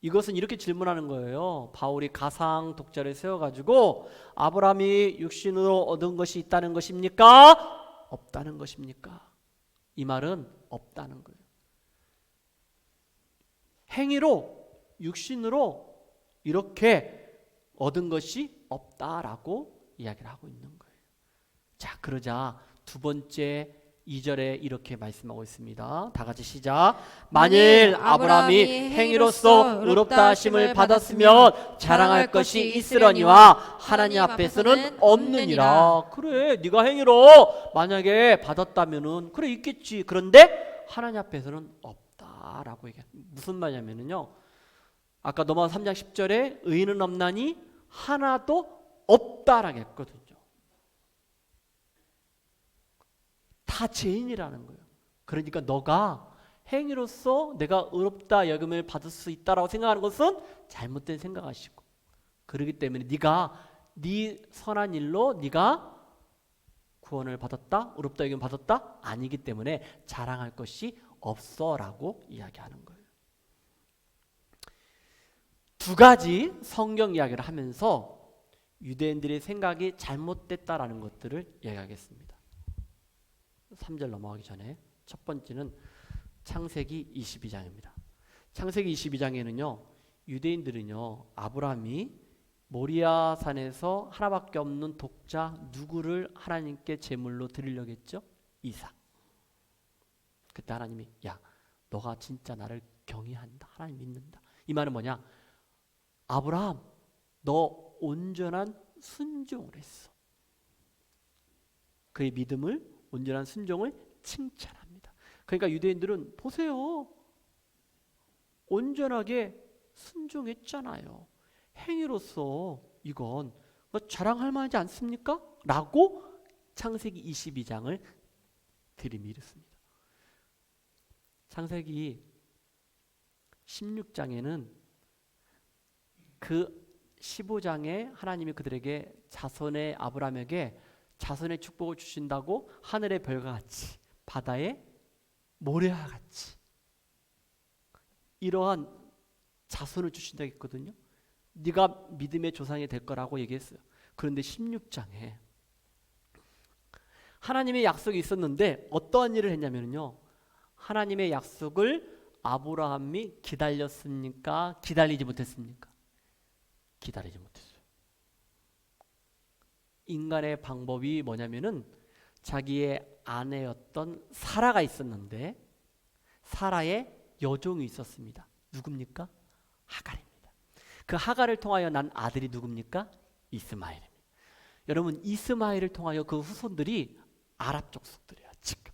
이것은 이렇게 질문하는 거예요. 바울이 가상 독자를 세워가지고 아브라함이 육신으로 얻은 것이 있다는 것입니까? 없다는 것입니까? 이 말은 없다는 거예요. 행위로 육신으로 이렇게 얻은 것이 없다라고 이야기를 하고 있는 거예요. 자, 그러자 두 번째 2절에 이렇게 말씀하고 있습니다. 다 같이 시작. 만일 아브라함이 행위로서 의롭다 하심을 받았으면 자랑할 것이 있으려니와 하나님 앞에서는 없느니라. 그래, 네가 행위로 만약에 받았다면은 그래 있겠지. 그런데 하나님 앞에서는 없다라고 얘기해요. 무슨 말이냐면요, 아까 로마서 3장 10절에 의인은 없나니 하나도 없다라고 했거든요. 다 죄인이라는 거예요. 그러니까 너가 행위로서 내가 의롭다 여김을 받을 수 있다라고 생각하는 것은 잘못된 생각하시고, 그렇기 때문에 네가 네 선한 일로 네가 구원을 받았다, 의롭다 여김을 받았다 아니기 때문에 자랑할 것이 없어라고 이야기하는 거예요. 두 가지 성경 이야기를 하면서 유대인들의 생각이 잘못됐다라는 것들을 이야기하겠습니다. 3절 넘어가기 전에 첫 번째는 창세기 22장입니다. 창세기 22장에는요 유대인들은요 아브라함이 모리아 산에서 하나밖에 없는 독자 누구를 하나님께 제물로 드리려고 했죠? 이삭. 그때 하나님이 야 너가 진짜 나를 경외한다, 하나님 믿는다. 이 말은 뭐냐? 아브라함 너 온전한 순종을 했어. 그의 믿음을, 온전한 순종을 칭찬합니다. 그러니까 유대인들은 보세요, 온전하게 순종했잖아요. 행위로서 이건 자랑할 만하지 않습니까? 라고 창세기 22장을 들이밀었습니다. 창세기 16장에는 그 15장에 하나님이 그들에게 자손의 아브라함에게 자손의 축복을 주신다고 하늘의 별과 같이 바다의 모래와 같이 이러한 자손을 주신다고 했거든요. 네가 믿음의 조상이 될 거라고 얘기했어요. 그런데 16장에 하나님의 약속이 있었는데 어떠한 일을 했냐면요, 하나님의 약속을 아브라함이 기다렸습니까? 기다리지 못했습니까? 기다리지 못했어요. 인간의 방법이 뭐냐면은 자기의 아내였던 사라가 있었는데 사라의 여종이 있었습니다. 누굽니까? 하갈입니다. 그 하갈을 통하여 난 아들이 누굽니까? 이스마엘입니다. 여러분, 이스마엘을 통하여 그 후손들이 아랍 족속들이야. 지금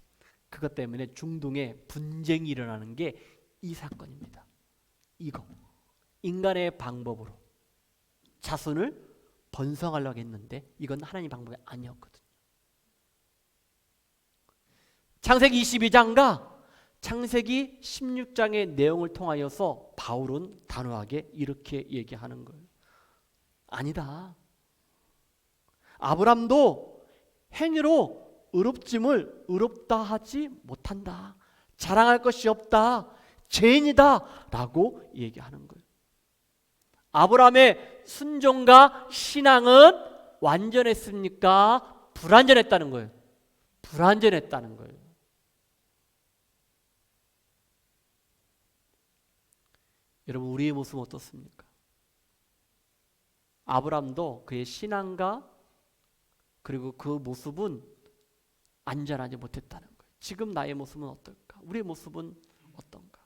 그것 때문에 중동에 분쟁이 일어나는 게 이 사건입니다. 이거 인간의 방법으로 자손을 번성하려고 했는데 이건 하나님 방법이 아니었거든요. 창세기 22장과 창세기 16장의 내용을 통하여서 바울은 단호하게 이렇게 얘기하는 거예요. 아니다. 아브람도 행위로 의롭짐을 의롭다 하지 못한다. 자랑할 것이 없다. 죄인이다. 라고 얘기하는 거예요. 아브라함의 순종과 신앙은 완전했습니까? 불완전했다는 거예요. 불완전했다는 거예요. 여러분, 우리의 모습은 어떻습니까? 아브라함도 그의 신앙과 그리고 그 모습은 안전하지 못했다는 거예요. 지금 나의 모습은 어떨까? 우리의 모습은 어떤가?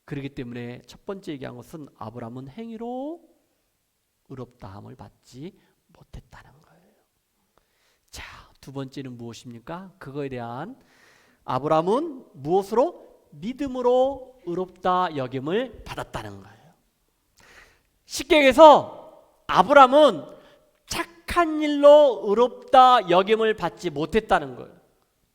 그렇기 때문에 첫 번째 얘기한 것은 아브라함은 행위로 의롭다함을 받지 못했다는 거예요. 자, 두 번째는 무엇입니까? 그거에 대한 아브라함은 무엇으로? 믿음으로 의롭다 여김을 받았다는 거예요. 쉽게 얘기해서 아브라함은 착한 일로 의롭다 여김을 받지 못했다는 거예요.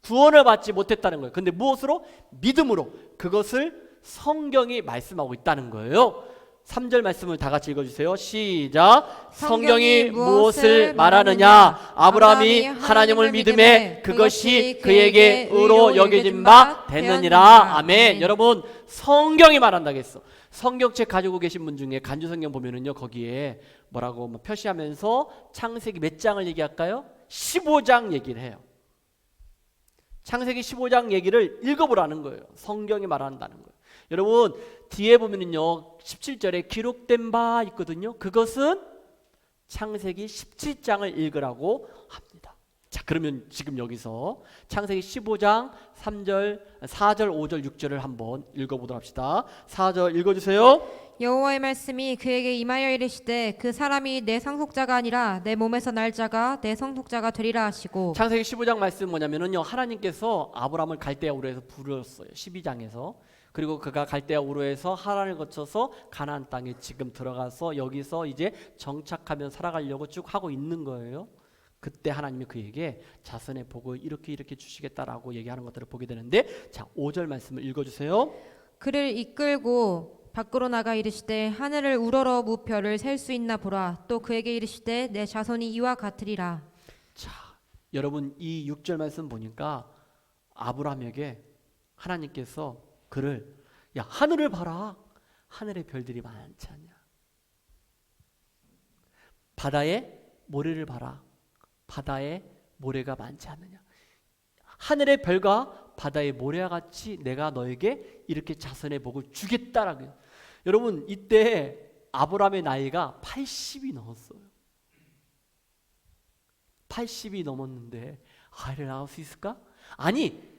구원을 받지 못했다는 거예요. 근데 무엇으로? 믿음으로. 그것을 성경이 말씀하고 있다는 거예요. 3절 말씀을 다 같이 읽어주세요. 시작. 성경이 무엇을 말하느냐? 아브라함이 하나님을 믿음에 그것이 그에게 의로 여겨진 바 되느니라. 아멘. 여러분, 성경이 말한다겠어. 성경책 가지고 계신 분 중에 간주성경 보면은요, 거기에 뭐라고 표시하면서 창세기 몇 장을 얘기할까요? 15장 얘기를 해요. 창세기 15장 얘기를 읽어보라는 거예요. 성경이 말한다는 거예요. 여러분, 뒤에 보면은요 17절에 기록된 바 있거든요. 그것은 창세기 17장을 읽으라고 합니다. 자, 그러면 지금 여기서 창세기 15장 3절, 4절, 5절, 6절을 한번 읽어보도록 합시다. 4절 읽어주세요. 여호와의 말씀이 그에게 임하여 이르시되 그 사람이 내 상속자가 아니라 내 몸에서 날 자가 내 상속자가 되리라 하시고. 창세기 15장 말씀 뭐냐면은요, 하나님께서 아브라함을 갈대아 우르에서 부르셨어요. 12장에서. 그리고 그가 갈대아 우르에서 하란을 거쳐서 가나안 땅에 지금 들어가서 여기서 이제 정착하며 살아가려고 쭉 하고 있는 거예요. 그때 하나님이 그에게 자손의 복을 이렇게 주시겠다라고 얘기하는 것들을 보게 되는데, 자, 5절 말씀을 읽어주세요. 그를 이끌고 밖으로 나가 이르시되 하늘을 우러러 무별을 셀 수 있나 보라. 또 그에게 이르시되 내 자손이 이와 같으리라. 자, 여러분, 이 6절 말씀 보니까 아브라함에게 하나님께서 그를, 야, 하늘을 봐라. 하늘의 별들이 많지 않냐. 바다의 모래를 봐라. 바다에 모래가 많지 않느냐. 하늘의 별과 바다의 모래와 같이 내가 너에게 이렇게 자손의 복을 주겠다라고 해요. 여러분, 이때 아브라함의 나이가 80이 넘었어요. 80이 넘었는데 아이를 낳을 수 있을까? 아니,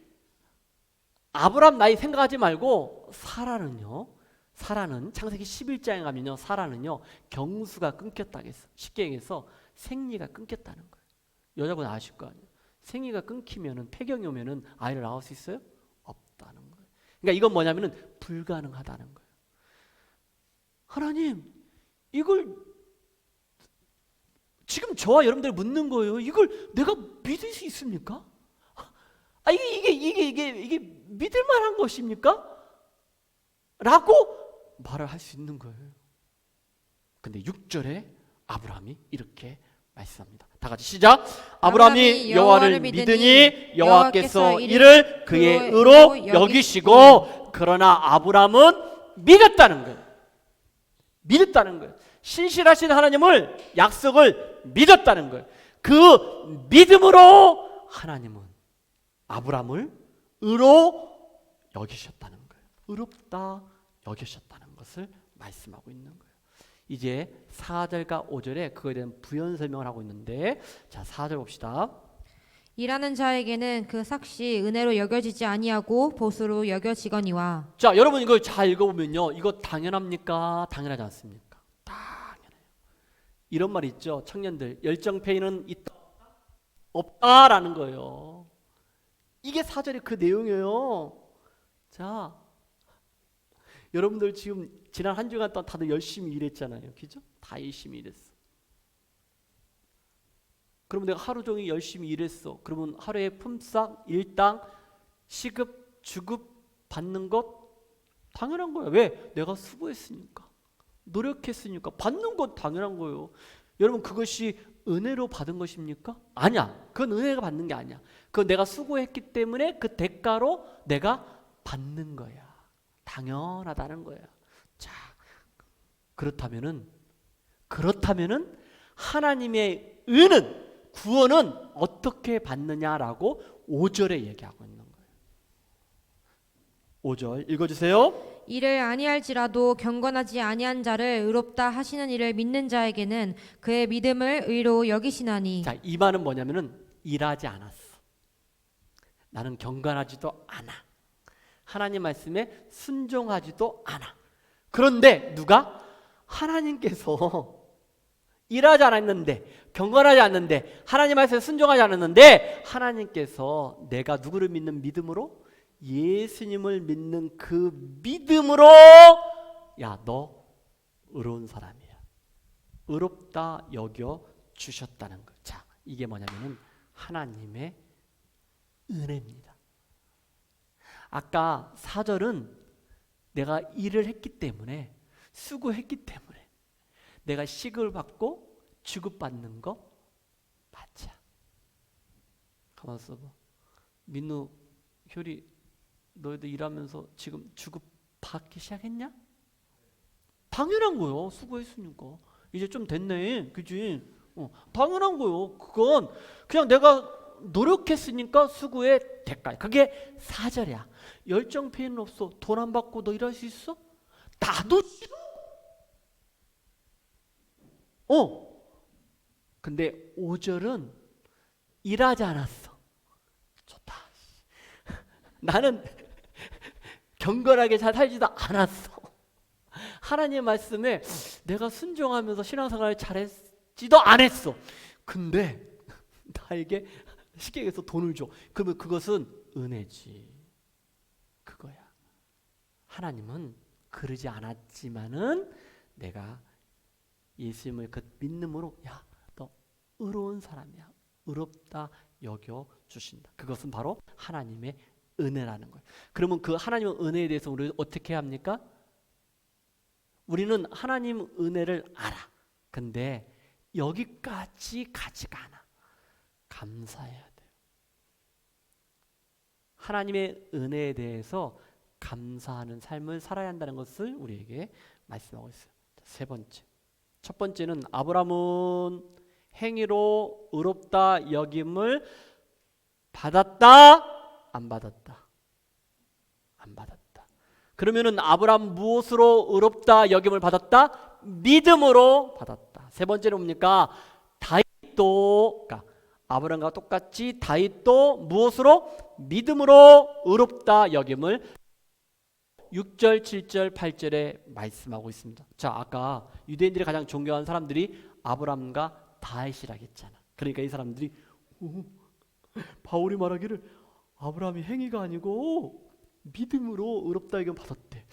아브라함 나이 생각하지 말고 사라는 창세기 11장에 가면요, 사라는요 경수가 끊겼다고 했어. 쉽게 얘기해서 생리가 끊겼다는 거예요. 여자분 아실 거 아니에요. 생리가 끊기면은, 폐경이 오면은 아이를 낳을 수 있어요? 없다는 거예요. 그러니까 이건 뭐냐면은 불가능하다는 거예요. 하나님, 이걸 지금 저와 여러분들 묻는 거예요. 이걸 내가 믿을 수 있습니까? 아, 이게 믿을 만한 것입니까? 라고 말을 할 수 있는 거예요. 근데 6절에 아브라함이 이렇게 말씀합니다. 다 같이 시작. 아브라함이 여호와를 믿으니 여호와께서 이를 그의 의로 여기시고. 그러나 아브라함은 믿었다는 거예요. 믿었다는 거예요. 신실하신 하나님을, 약속을 믿었다는 거예요. 그 믿음으로 하나님은 아브라함을 의로 여기셨다는 거예요. 의롭다 여기셨다는 것을 말씀하고 있는 거예요. 이제 4절과 5절에 그거에 대한 부연 설명을 하고 있는데, 자 4절 봅시다. 일하는 자에게는 그 삭시 은혜로 여겨지지 아니하고 보수로 여겨지거니와. 자 여러분 이걸 잘 읽어보면요, 이거 당연합니까? 당연하지 않습니까? 당연해요. 이런 말 있죠, 청년들. 열정페이는 있다 없다라는 거예요. 이게 4절의 그 내용이에요. 자 여러분들 지금 지난 한 주간 동안 다들 열심히 일했잖아요, 그죠? 다 열심히 일했어. 그러면 내가 하루 종일 열심히 일했어. 그러면 하루에 품삯, 일당, 시급, 주급 받는 것 당연한 거야. 왜? 내가 수고했으니까, 노력했으니까 받는 건 당연한 거예요. 여러분 그것이 은혜로 받은 것입니까? 아니야. 그건 은혜가 받는 게 아니야. 그건 내가 수고했기 때문에 그 대가로 내가 받는 거야. 당연하다는 거야. 자, 그렇다면은 하나님의 은은, 구원은 어떻게 받느냐라고 5절에 얘기하고 있는 거예요. 5절 읽어주세요. 이를 아니할지라도 경건하지 아니한 자를 의롭다 하시는 이를 믿는 자에게는 그의 믿음을 의로 여기시나니. 자, 이 말은 뭐냐면은 일하지 않았어. 나는 경건하지도 않아. 하나님 말씀에 순종하지도 않아. 그런데 누가? 하나님께서 일하지 않았는데, 경건하지 않는데, 하나님 말씀에 순종하지 않았는데, 하나님께서 내가 누구를 믿는 믿음으로? 예수님을 믿는 그 믿음으로, 야, 너 의로운 사람이야, 의롭다 여겨 주셨다는 거. 자, 이게 뭐냐면은 하나님의 은혜입니다. 아까 4절은 내가 일을 했기 때문에, 수고했기 때문에 내가 시급을 받고 주급받는 거 맞아. 가만 써봐. 민우, 효리, 너희들 일하면서 지금 주급 받기 시작했냐? 당연한 거요. 수고했으니까. 이제 좀 됐네, 그지? 당연한 거요. 그건 그냥 내가 노력했으니까 수고의 대가. 그게 4절이야. 열정페이는 없어. 돈 안 받고 너 일할 수 있어? 나도 싫어. 근데 5절은 일하지 않았어. 좋다. 나는 경건하게 잘 살지도 않았어. 하나님의 말씀에 내가 순종하면서 신앙생활을 잘했지도 않았어. 근데 나에게 쉽게 얘기해서 돈을 줘. 그러면 그것은 은혜지. 그거야. 하나님은 그러지 않았지만은 내가 예수님을 그 믿음으로, 야, 너 의로운 사람이야, 의롭다 여겨 주신다. 그것은 바로 하나님의 은혜라는 거예요. 그러면 그 하나님의 은혜에 대해서 우리 어떻게 해야 합니까? 우리는 하나님 은혜를 알아. 근데 여기까지 가지가 않아. 감사해야 돼요. 하나님의 은혜에 대해서 감사하는 삶을 살아야 한다는 것을 우리에게 말씀하고 있어요. 세 번째. 첫 번째는 아브라함은 행위로 의롭다 여김을 받았다? 안 받았다? 안 받았다. 그러면은 아브라함 무엇으로 의롭다 여김을 받았다? 믿음으로 받았다. 세 번째는 뭡니까? 다윗도, 그러니까 아브라함과 똑같이 다윗도 무엇으로? 믿음으로 의롭다 여김을 6절, 7절, 8절에 말씀하고 있습니다. 자, 아까 유대인들이 가장 존경한 사람들이 아브라함과 다윗이라고 했잖아. 그러니까 이 사람들이 바울이 말하기를 아브라함이 행위가 아니고 믿음으로 의롭다 여김 받았대.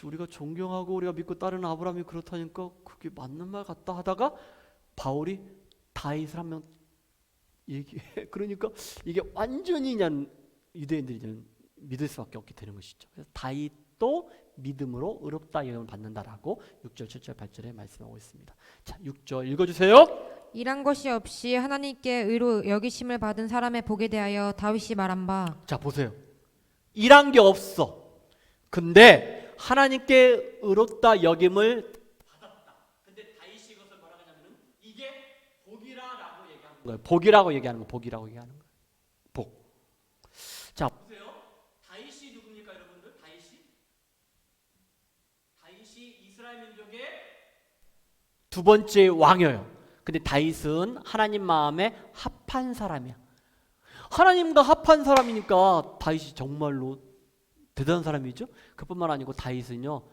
우리가 존경하고 우리가 믿고 따르는 아브라함이 그렇다니까 그게 맞는 말 같다 하다가 바울이 다윗을 한 명 얘기해. 그러니까 이게 완전히 그냥 유대인들이 그냥 믿을 수밖에 없게 되는 것이죠. 그래서 다윗도 믿음으로 의롭다 여김을 받는다라고 6절, 7절, 8절에 말씀하고 있습니다. 자, 6절 읽어주세요. 일한 것이 없이 하나님께 의로 여기심을 받은 사람의 복에 대하여 다윗이 말한 바. 자, 보세요. 일한 게 없어. 근데 하나님께 의롭다 여김을 받았다. 근데 다윗이 이것을 뭐라고 하냐면은 이게 복이라고 얘기하는 거예요. 복이라고 얘기하는 거. 복이라고 얘기하는 거예요. 복. 자, 보세요. 다윗이 누굽니까, 여러분들? 다윗이 이스라엘 민족의 두 번째 왕이에요. 근데 다윗은 하나님 마음에 합한 사람이야. 하나님과 합한 사람이니까 다윗이 정말로 대단한 사람이죠. 그뿐만 아니고 다윗은요,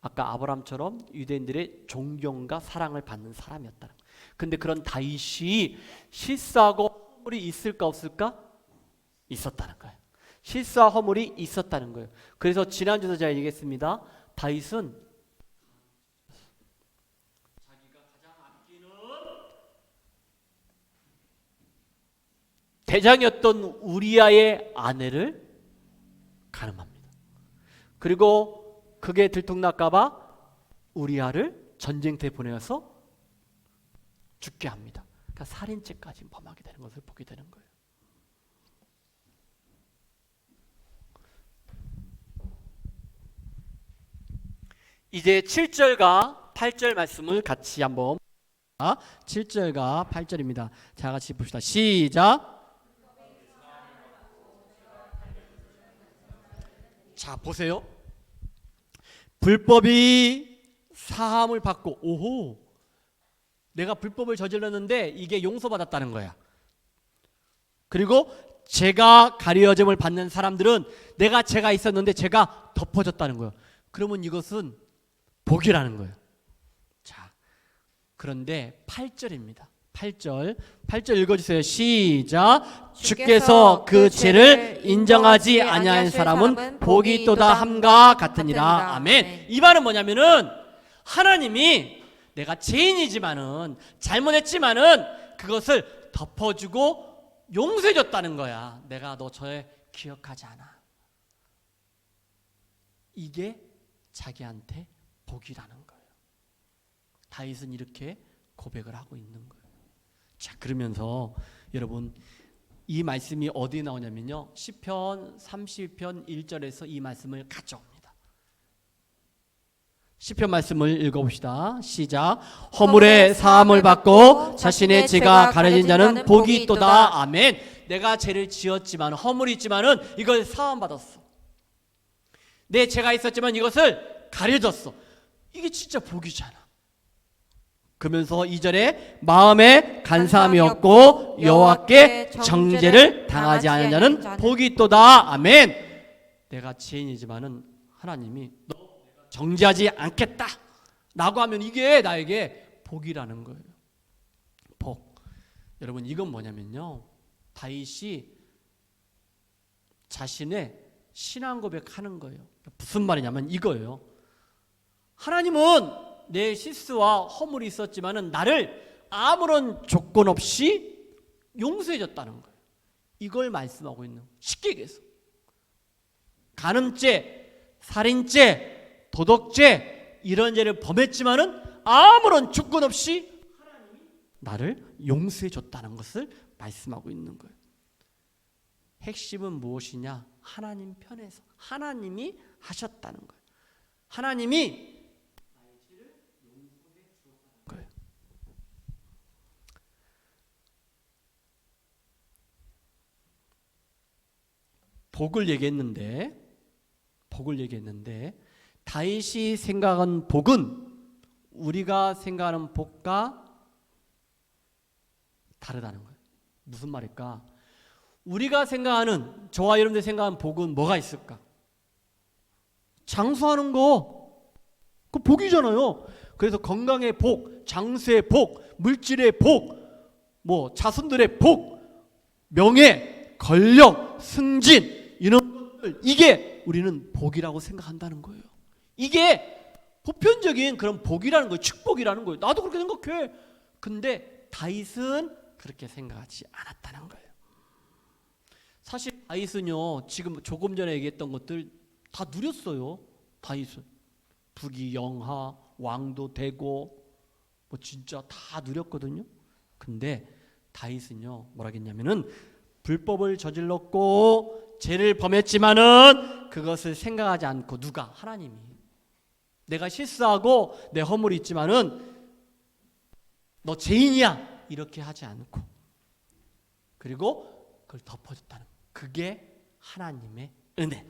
아까 아브라함처럼 유대인들의 존경과 사랑을 받는 사람이었다는 거예요. 근데 그런 다윗이 실수하고 허물이 있을까 없을까? 있었다는 거예요. 실수와 허물이 있었다는 거예요. 그래서 지난주에 제가 얘기했습니다. 다윗은 자기가 가장 아끼는 대장이었던 우리아의 아내를 가늠합니다. 그리고 그게 들통날까봐 우리아를 전쟁터에 보내서 죽게 합니다. 그러니까 살인죄까지 범하게 되는 것을 보게 되는 거예요. 이제 7절과 8절 말씀을 같이 한번 7절과 8절입니다. 자, 같이 봅시다. 시작. 자, 보세요. 불법이 사함을 받고, 오호, 내가 불법을 저질렀는데 이게 용서받았다는 거야. 그리고 죄가 가려짐을 받는 사람들은 내가 죄가 있었는데 죄가 덮어졌다는 거예요. 그러면 이것은 복이라는 거예요. 자, 그런데 8절입니다. 8절 읽어주세요. 시작. 주께서 그 죄를 인정하지 아니하는 사람은 복이 있도다 함과 같으니라. 아멘. 이 말은 뭐냐면은 하나님이 내가 죄인이지만은 잘못했지만은 그것을 덮어주고 용서해줬다는 거야. 내가 너 죄 기억하지 않아. 이게 자기한테 복이라는 거예요. 다윗은 이렇게 고백을 하고 있는 거예요. 자, 그러면서 여러분 이 말씀이 어디에 나오냐면요, 시편 30편 1절에서 이 말씀을 가져옵니다. 시편 말씀을 읽어봅시다. 시작. 허물의 사함을 받고 자신의 죄가 가려진 자는 복이 있도다. 아멘. 내가 죄를 지었지만, 허물이 있지만은 이걸 사함 받았어. 내 죄가 있었지만 이것을 가려졌어. 이게 진짜 복이잖아. 그러면서 2절에 마음에 간사함이 없고 여호와께 정죄를 당하지 않은 자는 복이 있도다. 아멘. 내가 죄인이지만은 하나님이 너 정죄하지 않겠다 라고 하면 이게 나에게 복이라는 거예요. 복. 여러분, 이건 뭐냐면요, 다윗이 자신의 신앙 고백하는 거예요. 무슨 말이냐면 이거예요. 하나님은 내 실수와 허물이 있었지만은 나를 아무런 조건 없이 용서해 줬다는 거예요. 이걸 말씀하고 있는 거예요. 쉽게 얘기해서 간음죄, 살인죄, 도덕죄 이런 죄를 범했지만은 아무런 조건 없이 하나님이 나를 용서해 줬다는 것을 말씀하고 있는 거예요. 핵심은 무엇이냐? 하나님 편에서 하나님이 하셨다는 거예요. 하나님이 거예요. 복을 얘기했는데 다윗이 생각한 복은 우리가 생각하는 복과 다르다는 거예요. 무슨 말일까? 우리가 생각하는, 저와 여러분들이 생각하는 복은 뭐가 있을까? 장수하는 거, 그 복이잖아요. 그래서 건강의 복, 장수의 복, 물질의 복, 뭐 자손들의 복, 명예, 권력, 승진 이런 것들, 이게 우리는 복이라고 생각한다는 거예요. 이게 보편적인 그런 복이라는 거예요. 축복이라는 거예요. 나도 그렇게 생각해. 근데 다윗은 그렇게 생각하지 않았다는 거예요. 사실 다윗은요, 지금 조금 전에 얘기했던 것들 다 누렸어요. 다윗은 부귀영하, 왕도 되고 뭐 진짜 다 누렸거든요. 근데 다윗은요, 뭐라 했냐면은 불법을 저질렀고 죄를 범했지만은 그것을 생각하지 않고, 누가? 하나님이. 내가 실수하고 내 허물이 있지만은 너 죄인이야 이렇게 하지 않고, 그리고 그걸 덮어줬다는, 그게 하나님의 은혜.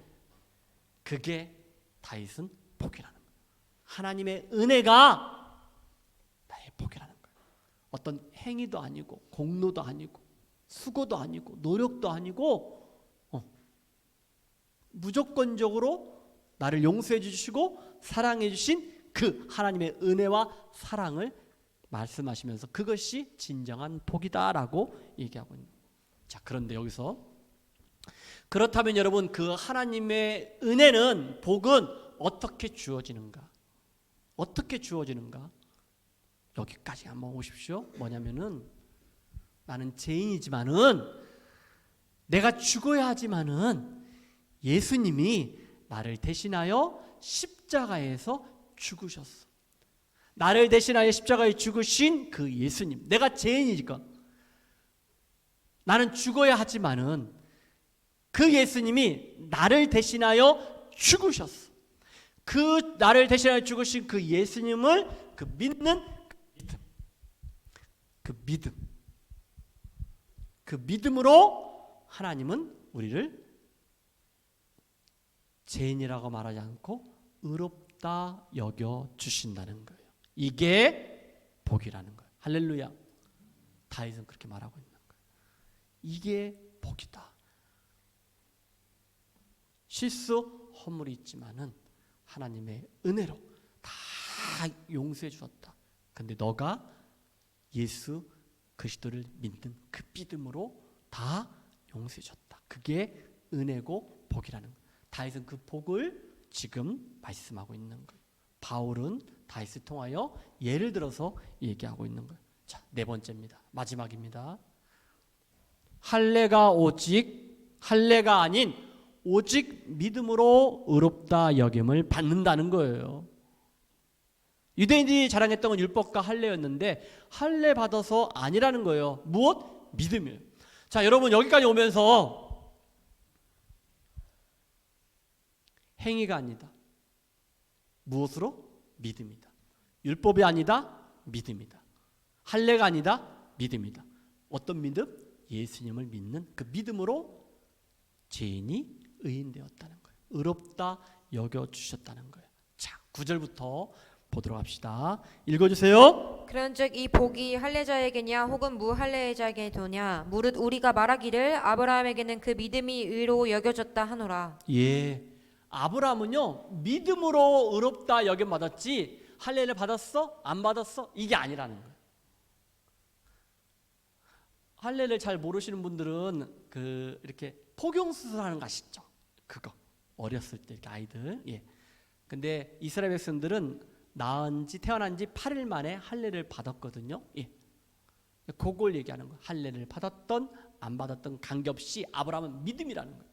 그게 다윗은 복이라는 거예요. 하나님의 은혜가 나의 복이라는 거예요. 어떤 행위도 아니고 공로도 아니고 수고도 아니고 노력도 아니고 무조건적으로 나를 용서해 주시고 사랑해 주신 그 하나님의 은혜와 사랑을 말씀하시면서 그것이 진정한 복이다라고 얘기하고 있는 거예요. 자, 그런데 여기서 그렇다면 여러분, 그 하나님의 은혜는, 복은 어떻게 주어지는가? 어떻게 주어지는가? 여기까지 한번 오십시오. 뭐냐면은 나는 죄인이지만은 내가 죽어야 하지만은 예수님이 나를 대신하여 십자가에서 죽으셨어. 나를 대신하여 십자가에 죽으신 그 예수님. 내가 죄인이니까 나는 죽어야 하지만은 그 예수님이 나를 대신하여 죽으셨어. 그 나를 대신하여 죽으신 그 예수님을 그 믿는 그 믿음으로 하나님은 우리를 죄인이라고 말하지 않고 의롭다 여겨 주신다는 거예요. 이게 복이라는 거예요. 할렐루야. 다윗은 그렇게 말하고 있는 거예요. 이게 복이다. 실수 허물이 있지만은 하나님의 은혜로 다 용서해 주었다. 근데 너가 예수 그리스도를 믿는 그 믿음으로 다 용서해 줬다. 그게 은혜고 복이라는 거예요. 다윗은 그 복을 지금 말씀하고 있는 거예요. 바울은 다윗을 통하여 예를 들어서 얘기하고 있는 거예요. 자, 네 번째입니다. 마지막입니다. 할례가 아닌 오직 믿음으로 의롭다 여김을 받는다는 거예요. 유대인들이 자랑했던 건 율법과 할례였는데 할례 받아서 아니라는 거예요. 무엇? 믿음이에요. 자, 여러분 여기까지 오면서 행위가 아니다. 무엇으로? 믿음이다. 율법이 아니다. 믿음이다. 할례가 아니다. 믿음이다. 어떤 믿음? 예수님을 믿는 그 믿음으로 죄인이 의인되었다는 거예요. 의롭다 여겨주셨다는 거예요. 자, 9절부터 보도록 합시다. 읽어주세요. 그런즉 이 복이 할례자에게냐 혹은 무할례자에게 도냐 무릇 우리가 말하기를 아브라함에게는 그 믿음이 의로 여겨졌다 하노라. 예, 아브라함은요 믿음으로 의롭다 여김 받았지 할례를 받았어? 안 받았어? 이게 아니라는 거예요. 할례를 잘 모르시는 분들은 그 이렇게 포경 수술하는 거 아시죠? 그거 어렸을 때 이렇게 아이들. 예. 근데 이스라엘 백성들은 태어난 지 8일 만에 할례를 받았거든요. 예. 그걸 얘기하는 거예요. 할례를 받았던 안 받았던 관계없이 아브라함은 믿음이라는 거예요.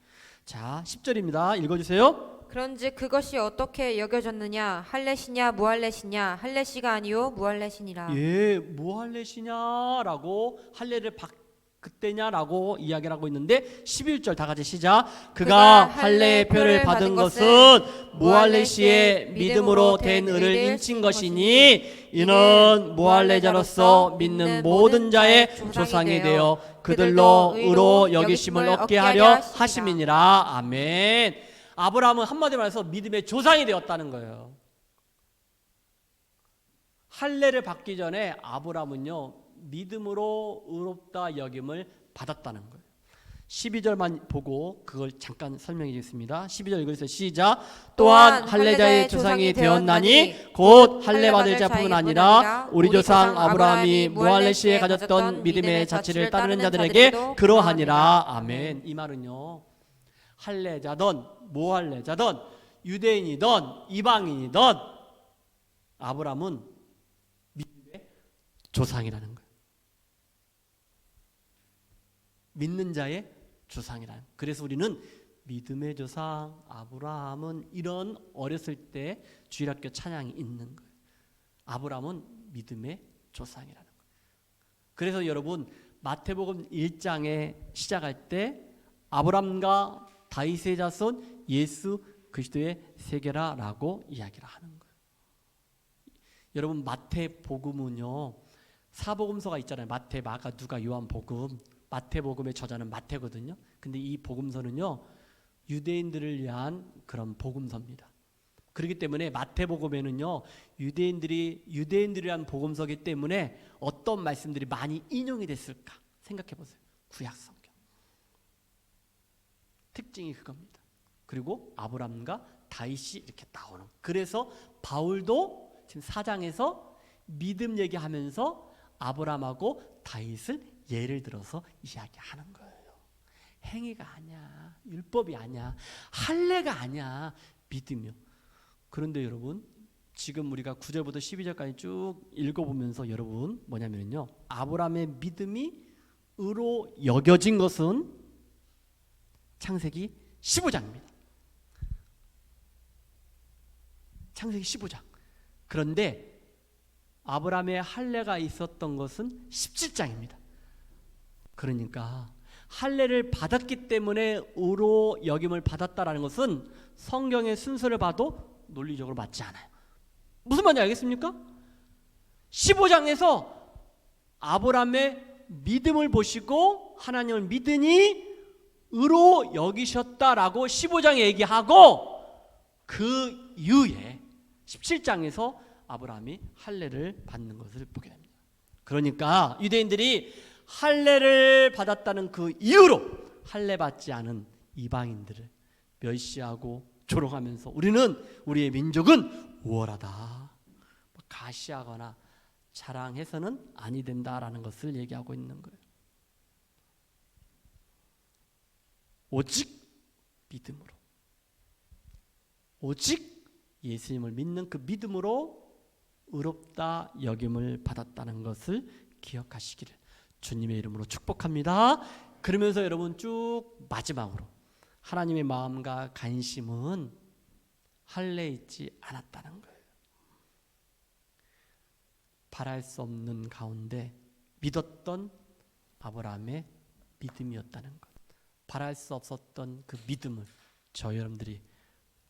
자, 10절입니다. 읽어주세요. 그런즉 그것이 어떻게 여겨졌느냐 할례시냐 무할례시냐 할례시가 아니요 무할례시니라. 예, 무할례시냐라고 할례를 그때냐라고 이야기를 하고 있는데 11절 다 같이 시작. 그가 할례의 표를 받은 것은 무할례시의 믿음으로 된 의를 인친 것이니 이는 무할례자로서 믿는 모든 자의 조상이 되어 그들로 의로 여기심을 얻게 하려 하심이니라. 아멘. 아브라함은 한마디로 말해서 믿음의 조상이 되었다는 거예요. 할례를 받기 전에 아브라함은요 믿음으로 의롭다 여김을 받았다는 거예요. 12절만 보고 그걸 잠깐 설명해 주겠습니다. 12절 읽으세요. 시작. 또한 할례자의 조상이 되었나니 곧 할례 받을 자뿐 아니라 우리 조상 아브라함이 무할례 시에 가졌던 믿음의 자취를 따르는 자들에게 그러하니라. 아멘. 이 말은요 할례자든 무할례자든 유대인이든 이방인이든 아브라함은 믿음의 조상이라는 거예요. 믿는 자의 조상이라는. 그래서 우리는 믿음의 조상 아브라함은 이런 어렸을 때 주일학교 찬양이 있는 거예요. 아브라함은 믿음의 조상이라는 거예요. 그래서 여러분 마태복음 1장에 시작할 때 아브라함과 다윗의 자손 예수 그리스도의 세계라라고 이야기를 하는 거예요. 여러분 마태복음은요 사복음서가 있잖아요. 마태, 마가, 누가, 요한복음. 마태복음의 저자는 마태거든요. 근데 이 복음서는요 유대인들을 위한 그런 복음서입니다. 그렇기 때문에 마태복음에는요, 유대인들을 위한 복음서이기 때문에 어떤 말씀들이 많이 인용이 됐을까 생각해 보세요. 구약 성경 특징이 그겁니다. 그리고 아브람과 다윗이 이렇게 나오는. 그래서 바울도 지금 4장에서 믿음 얘기하면서 아브람하고 다윗을 예를 들어서 이야기하는 거예요. 행위가 아니야, 율법이 아니야, 할례가 아니야, 믿음이요. 그런데 여러분, 지금 우리가 9절부터 12절까지 쭉 읽어보면서 여러분 뭐냐면요, 아브라함의 믿음이 의로 여겨진 것은 창세기 15장입니다. 창세기 15장. 그런데 아브라함의 할례가 있었던 것은 17장입니다. 그러니까 할례를 받았기 때문에 의로 여김을 받았다라는 것은 성경의 순서를 봐도 논리적으로 맞지 않아요. 무슨 말인지 알겠습니까? 15장에서 아브라함의 믿음을 보시고 하나님을 믿으니 의로 여기셨다라고 15장에 얘기하고, 그 이후에 17장에서 아브라함이 할례를 받는 것을 보게 됩니다. 그러니까 유대인들이 할례를 받았다는 그 이유로 할례 받지 않은 이방인들을 멸시하고 조롱하면서 우리의 민족은 우월하다, 가시하거나 자랑해서는 아니 된다라는 것을 얘기하고 있는 거예요. 오직 믿음으로, 오직 예수님을 믿는 그 믿음으로 의롭다 여김을 받았다는 것을 기억하시기를 주님의 이름으로 축복합니다. 그러면서 여러분 쭉 마지막으로 하나님의 마음과 관심은 할례에 있지 않았다는 거예요. 바랄 수 없는 가운데 믿었던 아브라함의 믿음이었다는 것, 바랄 수 없었던 그 믿음을 저 여러분들이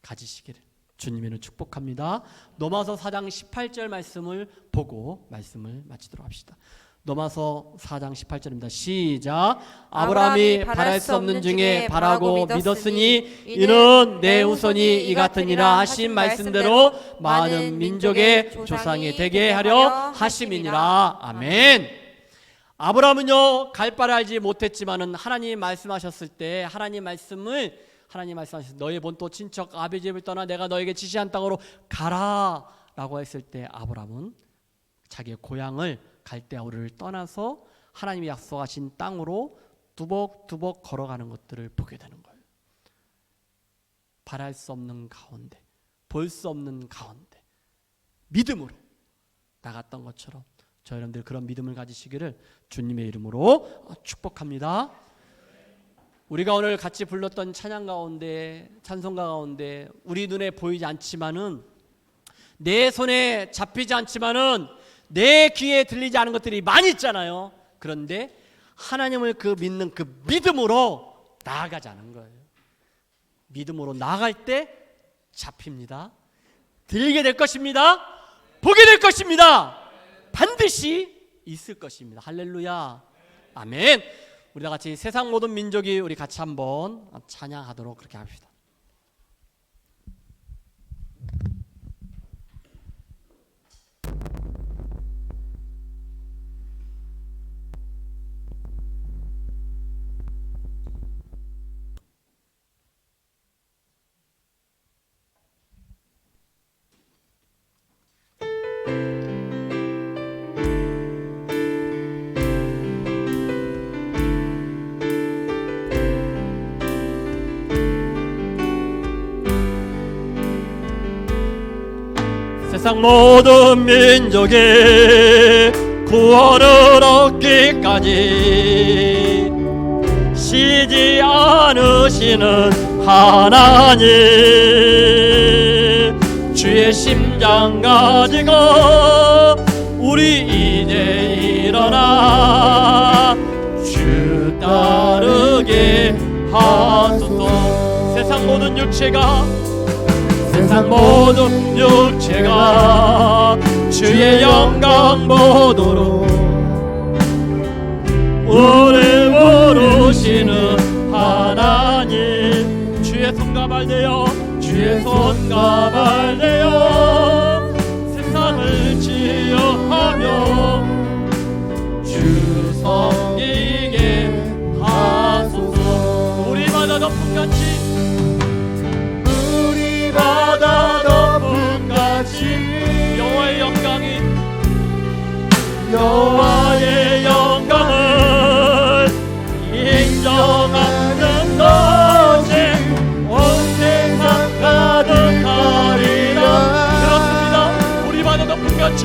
가지시기를 주님의 이름으로 축복합니다. 로마서 4장 18절 말씀을 보고 말씀을 마치도록 합시다. 로마서 4장 18절입니다. 시작. 아브라함이 바랄 수 없는 중에 바라고 믿었으니 이는 내 후손이 이 같으니라 하신 말씀대로 많은 민족의 조상이 되게 하려 하심이니라. 아멘. 아브라함은요, 갈 바를 알지 못했지만은 하나님이 말씀하셨을 때 하나님 말씀하셨을 때 너의 본토 친척 아비 집을 떠나 내가 너에게 지시한 땅으로 가라라고 했을 때 아브라함은 자기의 고향을 갈대아우르를 떠나서 하나님이 약속하신 땅으로 두벅두벅 걸어가는 것들을 보게 되는 거예요. 바랄 수 없는 가운데, 볼 수 없는 가운데 믿음으로 나갔던 것처럼 저 여러분들 그런 믿음을 가지시기를 주님의 이름으로 축복합니다. 우리가 오늘 같이 불렀던 찬양 가운데, 찬송가 가운데 우리 눈에 보이지 않지만은, 내 손에 잡히지 않지만은, 내 귀에 들리지 않은 것들이 많이 있잖아요. 그런데 하나님을 믿는 그 믿음으로 나아가자는 거예요. 믿음으로 나아갈 때 잡힙니다. 들리게 될 것입니다. 보게 될 것입니다. 반드시 있을 것입니다. 할렐루야. 아멘. 우리 다 같이 세상 모든 민족이 우리 같이 한번 찬양하도록 그렇게 합시다. 세상 모든 민족의 구원을 얻기까지 쉬지 않으시는 하나님, 주의 심장 가지고 우리 이제 일어나 주 따르게 하소서. 세상 모든 육체가 주의 영광 보도록 우리 부르시는 하나님, 주의 가발되어 주의 손 가발되어 세상을 치유하며 주 섬기게 하소서. 우리 바다 덮음같이 우리 바다 덮음같이 여호와의 영광이 여호와의 영광을 인정하는 것이 온 세상 가득하리라. 그렇습니다. 우리 바다 덮음같이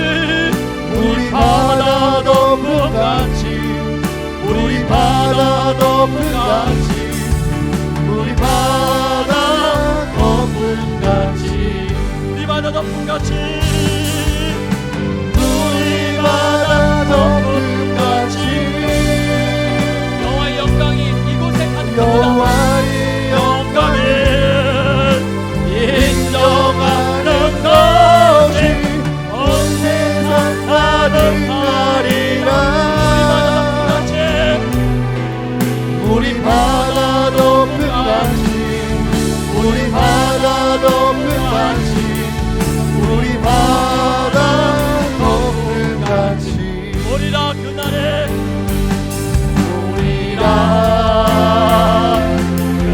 우리 바다 덮음같이 우리 바다 덮음같이 우리 바다 덮음같이 우리 바다 덮음같이 우리 바다 덮음같이 여호와의 영광이 이곳에 가득합니다. 여호와의 영광을 인정하는 것이 온 세상 가득하리라. 우리 바다 덮음같이 우리 바다 덮음같이 우리 바다 덮음같이 오리라. 그날에 오리라.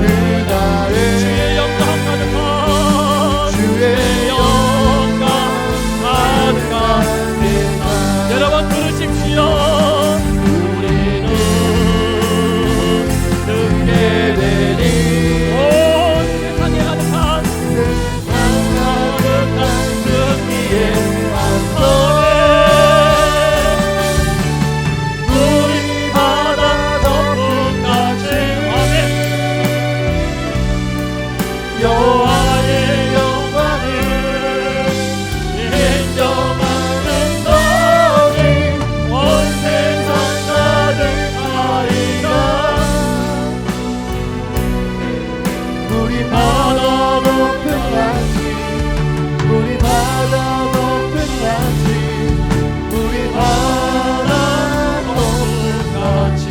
그날에 주의 영광 가득한 주의 영광 가득한 세상. 여러분 들으십시오. 우리는 듣게 되니 온 세상에 가득한 승리의 안성에 우리 바다 덮음같이 아멘. 여호와의 영광을 인정하는 것이 온 세상 가득하리라. 우리 바다 덮음같이 우리 바다 덮음같이 우리 바다 덮음같이.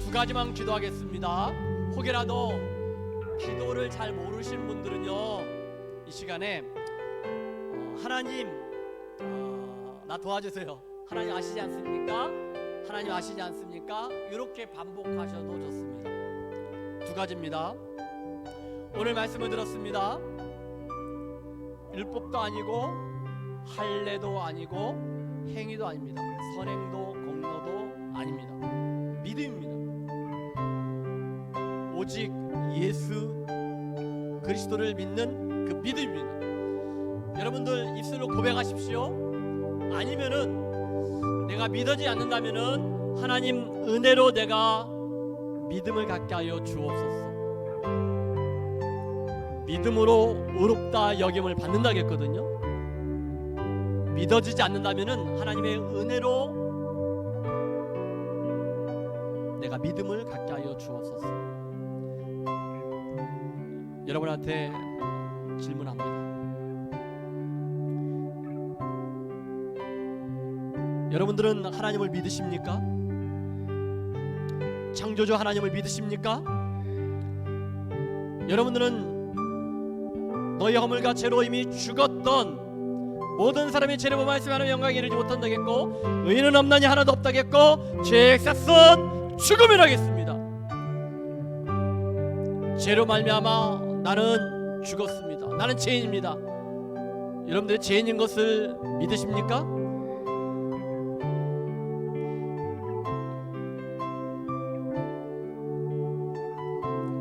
두 가지만 기도하겠습니다. 혹여라도 기도를 잘 모르시는 분들은요, 이 시간에 하나님 나 도와주세요. 하나님 아시지 않습니까? 하나님 아시지 않습니까? 이렇게 반복하셔도 좋습니다. 두 가지입니다. 오늘 말씀을 들었습니다. 율법도 아니고 할례도 아니고 행위도 아닙니다. 선행도 공로도 아닙니다. 믿음입니다. 오직 예수 그리스도를 믿는 그 믿음입니다. 여러분들 입술로 고백하십시오. 아니면은 내가 믿어지지 않는다면은 하나님 은혜로 내가 믿음을 갖게 하여 주옵소서. 믿음으로 의롭다 여김을 받는다겠거든요. 믿어지지 않는다면은 하나님의 은혜로 내가 믿음을 갖게 하여 주옵소서. 여러분한테 질문합니다. 여러분들은 하나님을 믿으십니까? 창조주 하나님을 믿으십니까? 여러분들은 너희 허물과 죄로 이미 죽었던 모든 사람이 죄를 범하였으면 영광에 이르지 못한다겠고 의인은 없나니 하나도 없다겠고 죄의 삭선 죽음이라겠습니다. 죄로 말미암아 나는 죽었습니다. 나는 죄인입니다. 여러분들이 죄인인 것을 믿으십니까?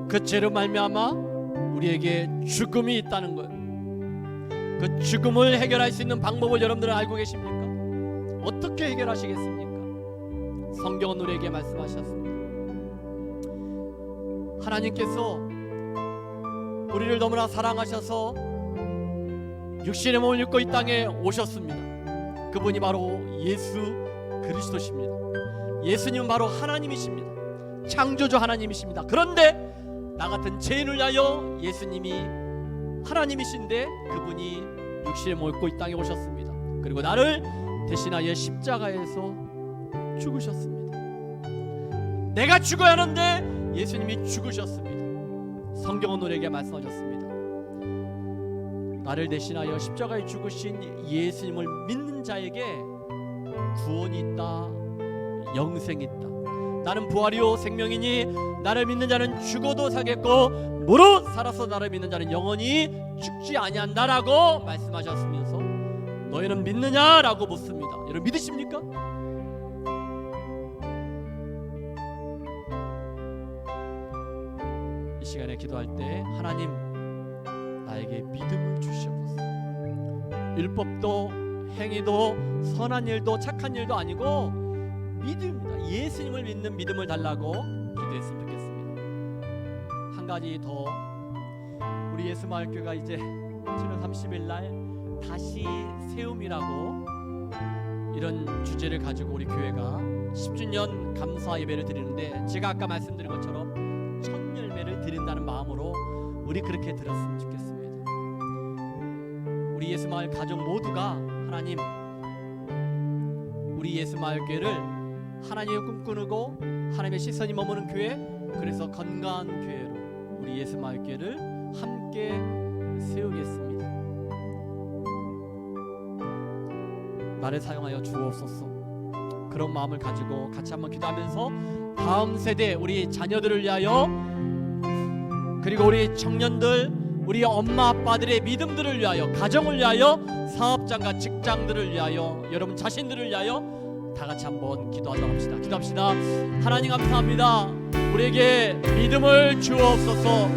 그 죄로 말미암아 우리에게 죽음이 있다는 것, 그 죽음을 해결할 수 있는 방법을 여러분들은 알고 계십니까? 어떻게 해결하시겠습니까? 성경은 우리에게 말씀하셨습니다. 하나님께서 우리를 너무나 사랑하셔서 육신의 몸을 입고 이 땅에 오셨습니다. 그분이 바로 예수 그리스도십니다. 예수님은 바로 하나님이십니다. 창조주 하나님이십니다. 그런데 나 같은 죄인을 위하여 예수님이 하나님이신데 그분이 육신의 몸을 입고 이 땅에 오셨습니다. 그리고 나를 대신하여 십자가에서 죽으셨습니다. 내가 죽어야 하는데 예수님이 죽으셨습니다. 성경은 우리에게 말씀하셨습니다. 나를 대신하여 십자가에 죽으신 예수님을 믿는 자에게 구원이 있다, 영생이 있다. 나는 부활이요 생명이니 나를 믿는 자는 죽어도 살겠고 무릇 살아서 나를 믿는 자는 영원히 죽지 아니한다라고 말씀하셨으면서 너희는 믿느냐라고 묻습니다. 여러분 믿으십니까? 이 시간에 기도할 때 하나님 나에게 믿음을 주시옵소서. 율법도 행위도 선한 일도 착한 일도 아니고 믿음입니다. 예수님을 믿는 믿음을 달라고 기도했으면 좋겠습니다. 한 가지 더, 우리 예수마을교회가 이제 7월 30일 날 다시 세움이라고 이런 주제를 가지고 우리 교회가 10주년 감사 예배를 드리는데, 제가 아까 말씀드린 것처럼 첫 열매를 드린다는 마음으로 우리 그렇게 들었으면 좋겠습니다. 우리 예수마을 가족 모두가 하나님, 우리 예수마을교회를 하나님의 꿈꾸고 하나님의 시선이 머무는 교회, 그래서 건강한 교회로 우리 예수마을교회를 함께 세우겠습니다. 나를 사용하여 주옵소서. 그런 마음을 가지고 같이 한번 기도하면서 다음 세대 우리 자녀들을 위하여, 그리고 우리 청년들, 우리 엄마 아빠들의 믿음들을 위하여, 가정을 위하여, 사업장과 직장들을 위하여, 여러분 자신들을 위하여 다 같이 한번 기도하도록 합시다. 기도합시다. 하나님 감사합니다. 우리에게 믿음을 주옵소서.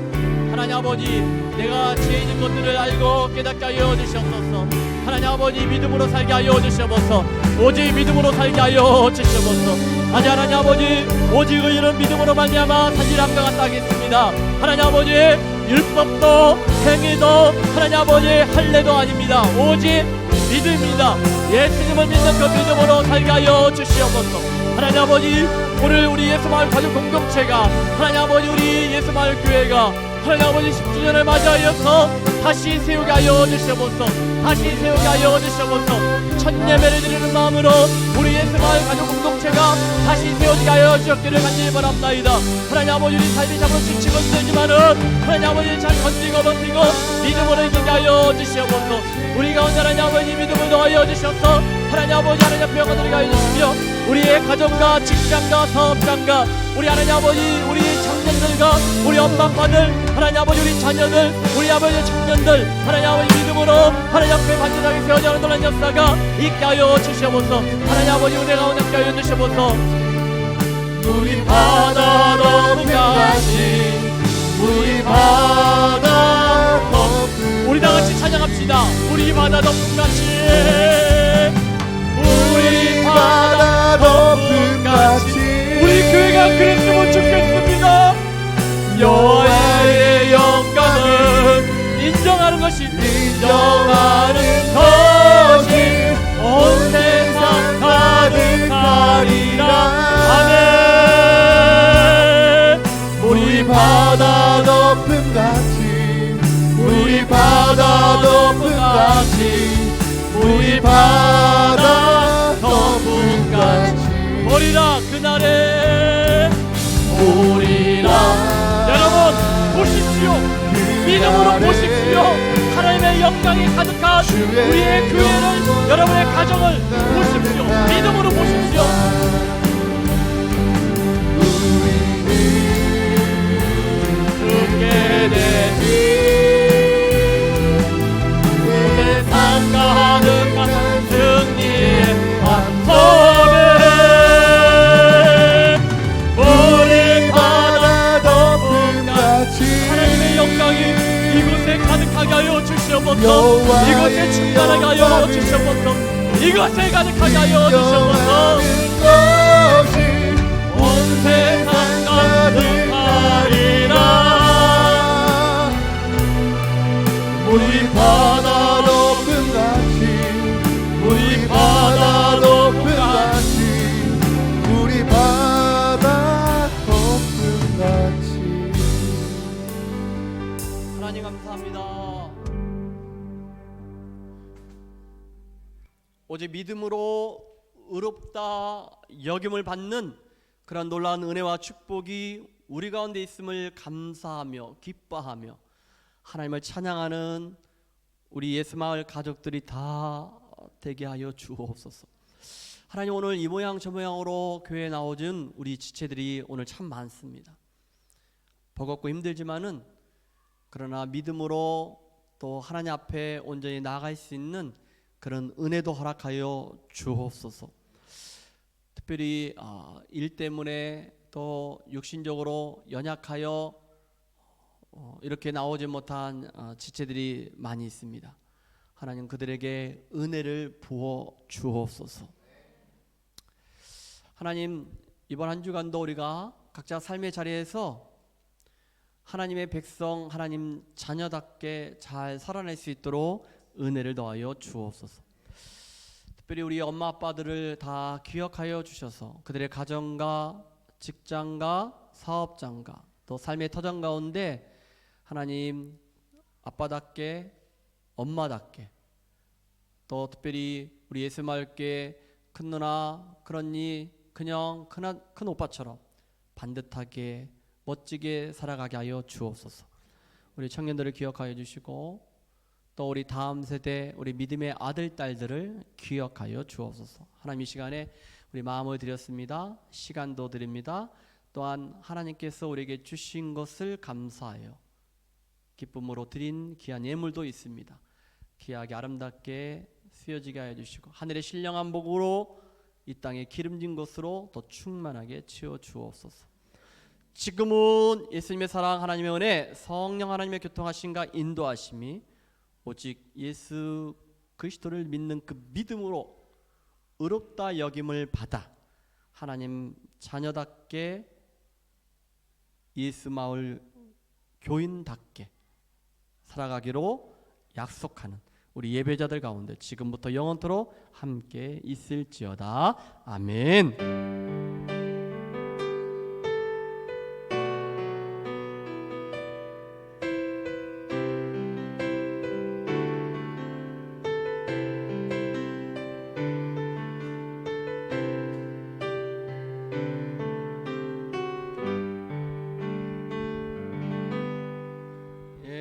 하나님 아버지, 내가 죄 있는 것들을 알고 깨닫게 하여 주시옵소서. 하나님 아버지, 믿음으로 살게 하여 주시옵소서. 오직 믿음으로 살게 하여 주시옵소서. 하나님 아버지, 오직 이런 믿음으로 말미암아 산지람과 같다 하겠습니다. 하나님 아버지, 율법도 행위도 하나님 아버지 할례도 아닙니다. 오직 믿음입니다. 예수님을 믿는 그 믿음으로 살게 하여 주시옵소서. 하나님 아버지, 오늘 우리 예수마을 가족 공동체가, 하나님 아버지 우리 예수마을 교회가 하나님 아버지 10주년을 맞이하여서 다시 세우게 하여 주시옵소서. 다시 세우게 하여 주시옵소서. 첫 예배를 드리는 마음으로 우리 예수마을 가족 공동체가 다시 세워지게 하여 주옵기를 간절히 바랍니다. 하나님 아버지, 우리 삶이 잠깐 지치고 힘들지만은 하나님 아버지 잘 건지고 버티고 믿음으로 이기게 하여 주시옵소서. 우리 가운데 하나님 아버지 믿음을 더하여 주셔서 하나님 아버지 하나님 앞에 영광 드리게 하여 주시며, 우리의 가정과 직장과 사업장과 우리 하나님 아버지 우리 청년들과 우리 엄마 아빠들, 하나님 아버지 우리 자녀들, 우리 아버지 청년들 하나님 아버지 믿음으로 하나님 앞에 반전하게 세워져 하는 놀란 역사가 있게 하여 주시옵소서. 하나님 아버지 은혜 가운데 함께 하여 주시옵소서. 우리 바다 높은 같이, 우리 바다 높은, 우리 다 같이 찬양합시다. 우리 바다 높은 같이, 우리 바다 높은 같이, 우리 교회가 그랬으면 좋겠습니다. 여호와의 영광을 인정하는 것이, 인정하는 것이 온 세상 가득하리라. 아멘. 우리 바다 높은 같이, 우리 바다 높은 같이, 우리 바다 높은 같이 오리라 그날에 오리라. 여러분 보십시오. 믿음으로 보십시오. 하나님의 영광이 가득한 우리의 교회를, 여러분의 가정을 보십시오. 믿음으로 보십시오. 죽게 되니 세상 가득한 승리의 왕성을, 우리 바다 높은 같이 하나님의 영광이 이곳에 가득하게 하여 주시옵소서. 이곳에 충만하게 하여 주시옵소서. 이곳에 가득하게 하여 주시옵소서. 온 세상 가득하리라. 우리 바다 높은 같이, 우리 바다 높은 같이, 우리 바다 높은 같이. 하나님 감사합니다. 오직 믿음으로 의롭다 여김을 받는 그런 놀라운 은혜와 축복이 우리 가운데 있음을 감사하며 기뻐하며 하나님을 찬양하는 우리 예수마을 가족들이 다 되게 하여 주옵소서. 하나님, 오늘 이 모양 저 모양으로 교회에 나오준 우리 지체들이 오늘 참 많습니다. 버겁고 힘들지만은 그러나 믿음으로 또 하나님 앞에 온전히 나아갈 수 있는 그런 은혜도 허락하여 주옵소서. 특별히 일 때문에 또 육신적으로 연약하여 이렇게 나오지 못한 지체들이 많이 있습니다. 하나님, 그들에게 은혜를 부어 주옵소서. 하나님, 이번 한 주간도 우리가 각자 삶의 자리에서 하나님의 백성, 하나님 자녀답게 잘 살아낼 수 있도록 은혜를 더하여 주옵소서. 특별히 우리 엄마 아빠들을 다 기억하여 주셔서 그들의 가정과 직장과 사업장과 또 삶의 터전 가운데 하나님 아빠답게 엄마답게 또 특별히 우리 예수마을교회 큰 누나 큰 언니 그냥 큰 오빠처럼 반듯하게 멋지게 살아가게 하여 주옵소서. 우리 청년들을 기억하여 주시고 또 우리 다음 세대 우리 믿음의 아들 딸들을 기억하여 주옵소서. 하나님, 이 시간에 우리 마음을 드렸습니다. 시간도 드립니다. 또한 하나님께서 우리에게 주신 것을 감사하여 기쁨으로 드린 귀한 예물도 있습니다. 귀하게 아름답게 쓰여지게 하여 주시고 하늘의 신령한 복으로 이 땅에 기름진 것으로 더 충만하게 채워 주옵소서. 지금은 예수님의 사랑, 하나님의 은혜, 성령 하나님의 교통하심과 인도하심이 오직 예수 그리스도를 믿는 그 믿음으로 의롭다 여김을 받아 하나님 자녀답게 예수 마을 교인답게 살아가기로 약속하는 우리 예배자들 가운데 지금부터 영원토록 함께 있을지어다. 아멘.